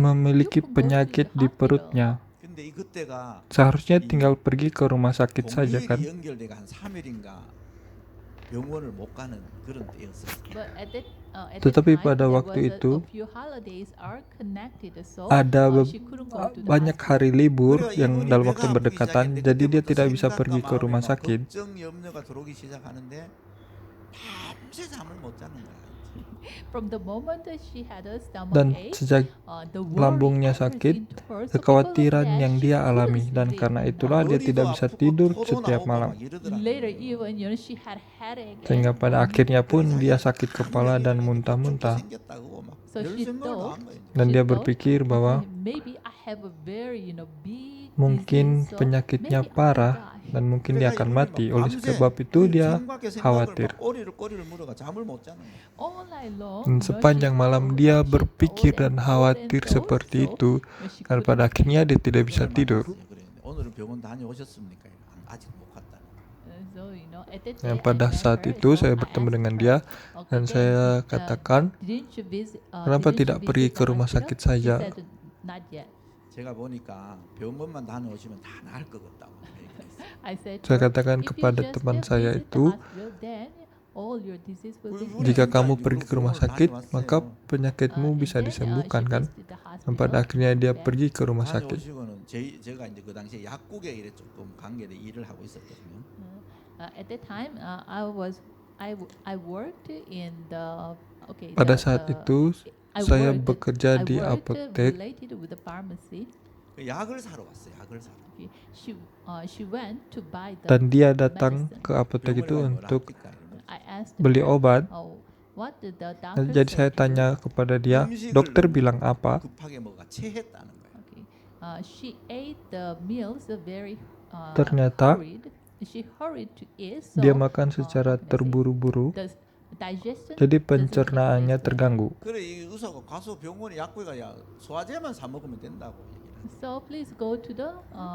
memiliki penyakit di perutnya. 근데 이 그때가 Seharusnya tinggal pergi ke rumah sakit saja kan. 공휴일이 연결돼가 한 3일인가 병원을 못 가는 그런 때였어요. But at that Tetapi time, pada there waktu was itu, a few holidays are connected, so ada she couldn't go to the banyak hospital. hari libur 그래가 yang 이분이 dalam 배가 waktu 아프기 berdekatan, 시작했는데 jadi dia 그때부터 tidak bisa 생각과 pergi ke 마음에 rumah 막 sakit. 걱정 염려가 들어오기 시작하는데 밤새 잠을 못 자는 거야. From the moment that she had a stomach Dan ache, sejak the worry lambungnya enters sakit, into her. So kekhawatiran because of yang that, dia she alami, couldn't dan sleep karena at itulah dia 머리도 tidak bisa 아프고 tidur 토도 setiap 나오고 malam. 막 이러더라고요. Later, even she had headache. Sehingga and pada vomiting. akhirnya pun dia 자기가 sakit kepala dan 죽고 muntah-muntah. 생겼다고 막 So 별 she 생각을 thought- 한 거예요. Dan She dia thought, berpikir bahwa maybe I have a very, big mungkin disease, so penyakitnya maybe I will parah die. dan mungkin dia 그러니까 akan 이분이 mati. 막 Oleh 밤새 sebab itu 그 dia 생각에 생각을 khawatir. 막 꼬리를 물어가 잠을 못 자는 거예요. All night long, Dan sepanjang malam dia berpikir dan khawatir seperti itu, dan pada akhirnya dia tidak bisa tidur. 오늘은 병원 다녀오셨습니까? 아직 못 갔다. Dan pada saat itu saya bertemu dengan dia dan saya katakan, kenapa tidak pergi ke rumah sakit saja? 제가 보니까 병원만 다녀오시면 다 나을 것 같다고 얘기했어요. Saya katakan kepada teman saya itu, jika kamu pergi ke rumah sakit, maka penyakitmu bisa disembuhkan kan? Dan pada akhirnya dia pergi ke rumah sakit. 다녀오시고는 제가 이제 그 당시에 약국에 일에 조금 관계된 일을 하고 있었거든요. At that time, I worked in the Pada saat itu saya bekerja di apotek. related with the pharmacy. 그 약을 사러 왔어요. 약을 사러. Okay. She went to buy the Dan dia datang medicine. ke apotek itu 병원에 가면 untuk 어랍니까? 이러면서. I asked beli her, obat. what did the doctor Jadi say saya to you? tanya kepada dia, 음식을 dokter 너무 bilang apa? 급하게 먹어 체했다는 거예요. Okay. She ate the meals very Ternyata hurried. She hurried to eat, so dia makan secara how can I say, terburu-buru, the digestion jadi doesn't take pencernaannya place. terganggu. 그래 이 의사가 가서 병원에 약국에 가야 소화제만 사 먹으면 된다고 얘기를 해요. So please go to the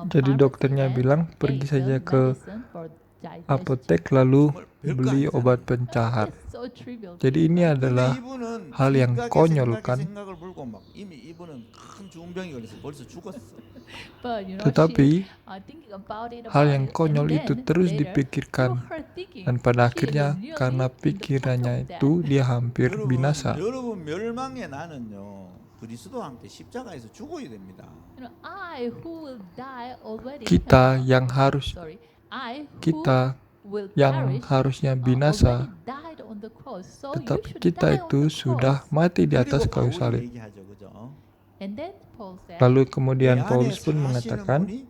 Jadi pharmacy dokternya and bilang take pergi the saja ke medicine for digestion. apotek lalu 정말 별거 beli 아니잖아요. obat pencahar. It's so trivial. Jadi ini 근데 adalah 이분은 hal yang 생각에 konyol kan? 생각을 물고 막 이미 이분은 큰 중병이 걸려서 벌써 죽었어. But, you know, Tetapi thinking about it, hal about yang it, konyol and itu then terus later, dipikirkan, through her thinking, dan pada she akhirnya was nearly karena in the point pikirannya of itu death. dia hampir binasa. 여러분 멸망의 나는요 그리스도와 함께 십자가에서 죽어야 됩니다. You know, I who will die already. Kita have- yang harus sorry, I who kita will yang perish, harusnya already binasa, died on the cross. So you tetapi should kita die on itu the sudah cross. mati di atas 그리고 kayu 바울이 salib. 얘기하죠, 그죠? And then Paul said, Lalu kemudian 내 안에 Paulus pun 사시는 mengatakan, 분이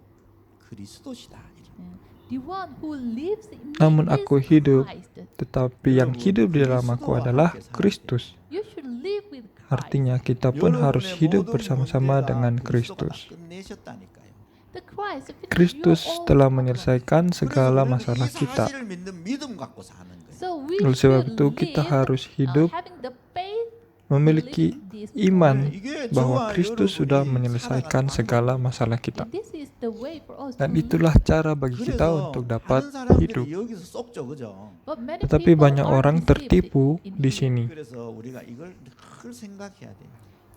그리스도시다. the one who lives in me namun is aku hidup, Christ. tetapi yang hidup di dalam aku adalah Kristus. You should live with Christ. Artinya kita pun harus hidup bersama-sama dengan Kristus. 끝내셨다니까요. The Christ finished Kristus your all telah problem. menyelesaikan segala masalah 이 kita. 사실을 믿는 믿음 갖고 사는 거예요. So we Oleh sebab should itu kita live, harus hidup having the faith, memiliki believing this iman 이게 bahwa 저와 Kristus sudah 여러분이 menyelesaikan 살아가는 segala masalah kita. and this is the way for us Dan to itulah cara bagi kita 그래서 untuk dapat 다른 사람들이 hidup. 여기서 쏙죠, 그죠? But many Tetapi people banyak are orang deceived tertipu in di here. sini. 그래서 우리가 이걸 늘 생각해야 돼요.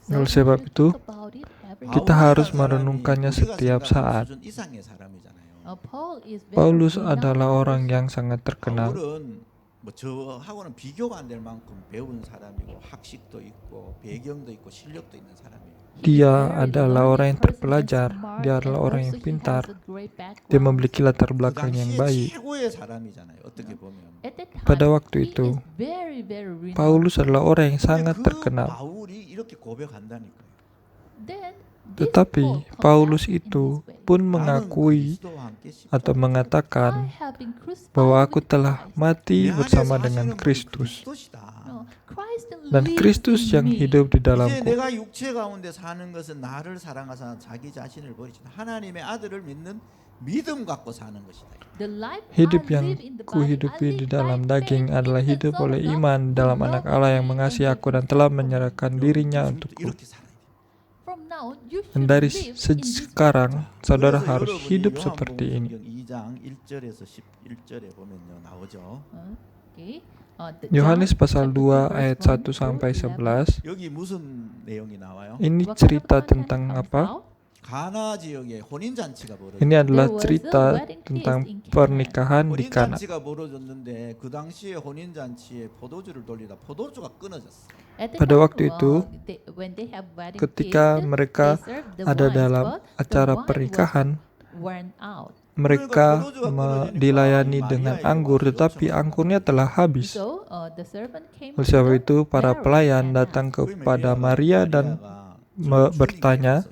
So Oleh we sebab should itu, think about it every kita day. harus 바울이라는 merenungkannya 사람이 우리가 setiap 생각하는 saat. 수준 이상의 사람이잖아요. Paul is very Paulus renowned adalah orang person. yang sangat terkenal. 바울은 뭐 저하고는 비교가 안 될 만큼 배운 사람이고 학식도 있고 배경도 있고 실력도 있는 사람이에요. Dia Very adalah learned orang yang person and terpelajar. smart, Dia and adalah orang also yang he has pintar. a great background. Dia memiliki latar 그 belakang yang 당시에 baik. 최고의 사람이잖아요. 어떻게 보면. At that time, Pada waktu he itu, is very, very renowned. Paulus adalah orang yang 근데 sangat 그 terkenal. 바울이 이렇게 고백한다니까요. Then, this Tetapi Paul Paulus confessed in itu this way. pun 나는 mengakui 그리스도와 함께 십자가에 atau I mengatakan have been crucified bahwa aku with telah Christ. mati 내 안에 bersama 사시는 dengan 분이 Kristus. 그리스도시다. No, Christ Dan lives Kristus in yang me. hidup di 이제 dalamku. 내가 육체 가운데 사는 것은 나를 사랑하사 자기 자신을 버리신 하나님의 아들을 믿는 믿음 갖고 사는 것이다. The life Hidup I yang live in the body, kuhidupi I di live dalam by daging faith adalah in the hidup Son oleh of God iman who dalam anak loved Allah yang me mengasihi and aku dan gave telah himself for me. menyerahkan dirinya 여러분 untukku. 이렇게 살아야 돼. From now, you Dan should dari live in this sekarang, saudara 그래서 harus 여러분이 hidup 요한복음 seperti ini. 성경 2장 1절에서 11절에 보면요 나오죠. Okay. The Yohanes John pasal chapter 2 2 ayat verse 1 sampai 1 to 11. 11. 여기 무슨 내용이 나와요? Ini What kind of cerita content tentang comes apa? out? 가나 지역에 혼인 잔치가 벌어졌어요. Ini adalah There was a cerita wedding tentang feast in Cana. pernikahan di 혼인 Kana. 잔치가 벌어졌는데 그 당시에 혼인 잔치에 포도주를 돌리다 포도주가 끊어졌어. At the Pada time, waktu itu, when they have wedding ketika feast, mereka they serve the ada wines, dalam but the acara wine was pernikahan, worn out. mereka dilayani dengan anggur, tetapi anggurnya telah habis. So the servant came Oleh to sebab the itu, para marriage pelayan and datang asked. kepada Maria dan bertanya,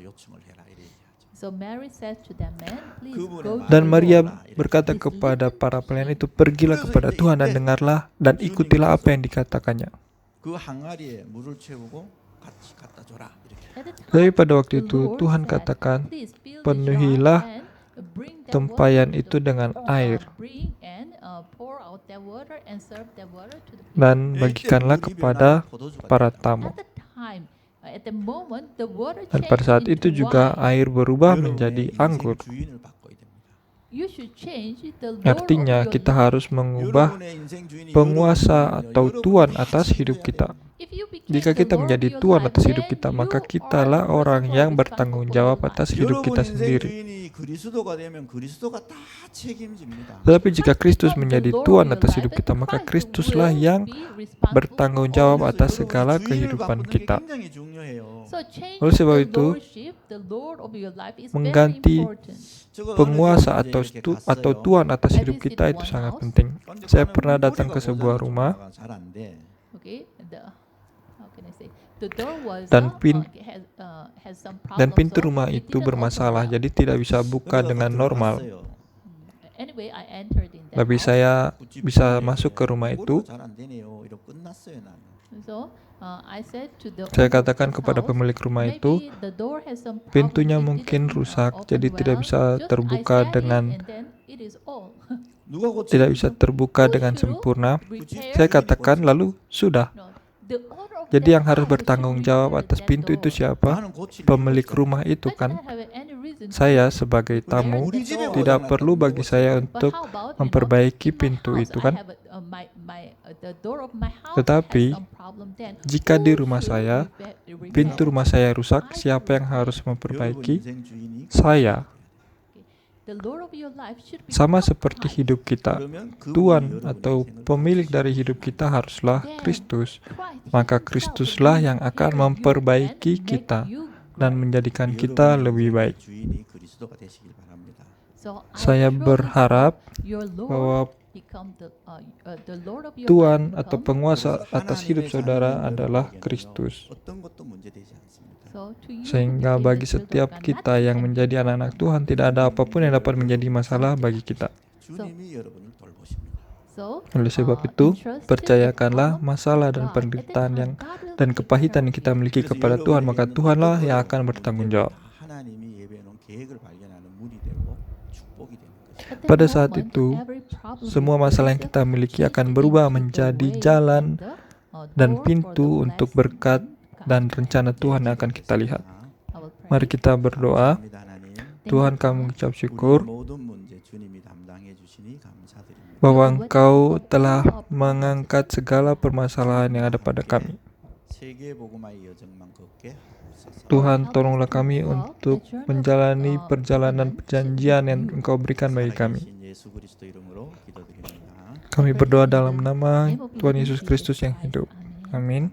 So Mary said to them, "Men, please 그분의 go to dan the Maria Lord. berkata kepada para pelayan itu, pergilah kepada Tuhan dan dengarlah dan ikutilah apa yang dikatakannya. 그 항아리에 물을 채우고 같이 갖다 줘라. 이렇게. At the time, Tapi pada waktu the itu Lord Tuhan said, katakan, "Please fill the penuhilah jar and bring that tempayan water itu to the- dengan air bring and pour out that water and serve that water to the people." dan bagikanlah kepada para tamu. At the time, at the moment, the water Dan pada saat changed itu into juga wine. air berubah menjadi anggur. 주인을 바꿔야 됩니다. You should change the Lord Artinya of your kita life. harus mengubah 여러분의 인생 주인이 penguasa 여러분이거든요. atau 여러분이 tuan 다 atas hidup 책임져야 kita. 됩니다. If you became Jika the kita Lord menjadi of your tuan life, atas hidup then kita, you maka are kitalah the orang person yang who is bertanggung responsible jawab for your atas life. hidup 여러분 kita 인생 sendiri. 주인이 그리스도가 되면 그리스도가 다 책임집니다. Tetapi jika Kristus Become the menjadi Lord of tuan your atas life, hidup and kita, maka Christ Kristuslah will yang be responsible bertanggung for jawab all atas your segala 주인을 kehidupan 바꾸는 게 kita. 굉장히 중요해요. So change Oleh sebab the itu, lordship, the Lord of your life is very mengganti important. 저거 penguasa 어느 atau 지역에 이제 이렇게 atau 갔어요. tuan atas I hidup visited kita itu one sangat house. penting. 근데 Saya 가는 pernah datang 문고리가 ke sebuah 고장이 좀 rumah 나가 잘 안 돼. Okay, how can I say? The door was Dan has some dan problems, pintu so rumah it itu didn't bermasalah, open well. jadi tidak bisa buka 그러다가 dengan normal. 들어갔어요. Anyway, I entered in that Tapi house. saya 굿집 bisa 문에 masuk ke rumah itu. 문고리가 잘 안 되네요. 이러고 끝났어요 나는. So I said to the Saya owner of katakan the kepada house, pemilik rumah maybe itu, the door has some problem, pintunya it mungkin didn't, rusak, open jadi tidak well. bisa Just terbuka I sat dengan in and then it is all. 누가 고쳐? tidak bisa terbuka Who dengan should sempurna. repair Saya it? katakan lalu sudah. No, the owner of Jadi that yang harus house bertanggung should jawab repair atas that pintu itu door. siapa? 나는 고칠 Pemilik 이유가 rumah 없어요. itu I kan. didn't have any reason to Saya sebagai tamu repair the door. tidak perlu bagi saya But untuk how about, memperbaiki in my pintu house, itu I kan. have the door of my house Tetapi, has some problem then. Jika di Who rumah should saya repair pintu it? rumah saya rusak, I siapa yang should harus 여러분 memperbaiki? 인생 주인이 Saya. The Lord of your life should be Sama called seperti Christ. hidup kita. 그러면 그분이 Tuan 여러분의 atau 인생을 pemilik 바꾸시는 dari hidup kita haruslah Then Kristus. Christ Maka himself Kristuslah will yang akan repair you memperbaiki and kita make you dan great. menjadikan kita 여러분의 lebih 인생의 baik. 주인이 그리스도가 되시길 바랍니다. So I Saya truly berharap hope your Lord bahwa become the Lord of your Tuan life atau become penguasa 그래서 atas hidup 하나님의 saudara 자녀인 adalah 여러분에게는요, Kristus. 어떤 것도 문제되지 않습니다. So to you who Sehingga became bagi the children of setiap God, kita nothing yang can menjadi be anak-anak Tuhan, tidak ada apapun yang dapat menjadi masalah bagi kita. 주님이 여러분을 돌보십니다. So, Oleh sebab itu, entrust percayakanlah the problem masalah to dan God. penderitaan At the yang time, God will dan take kepahitan care yang of kita you. miliki 그래서 kepada Tuhan, maka 여러분에게는 Tuhanlah 어떤 yang 어려운 akan bertanggung 문제도 jawab. 다 하나님이 예배해 놓은 계획을 발견하는 문이 되고 축복이 되는 것입니다. At that Pada saat moment, itu, every problem semua we masalah yang face kita miliki changes akan berubah into the menjadi way jalan and the, dan door for pintu the untuk blessing berkat in God. dan rencana Tuhan yang akan kita lihat. I will pray. Mari kita berdoa. 감사합니다, 하나님. Tuhan, kami mengucap syukur 우리의 모든 문제 주님이 담당해 주시니 감사드립니다. bahwa Engkau telah mengangkat segala permasalahan yang ada pada kami. 세계 복음화의 여정만 걷게 하옵소서. Tuhan, tolonglah kami untuk menjalani perjalanan perjanjian yang Engkau berikan bagi kami. 살아계신 예수 그리스도 이름으로 기도드립니다. Kami berdoa dalam nama Tuhan Yesus Kristus yang hidup. Amin.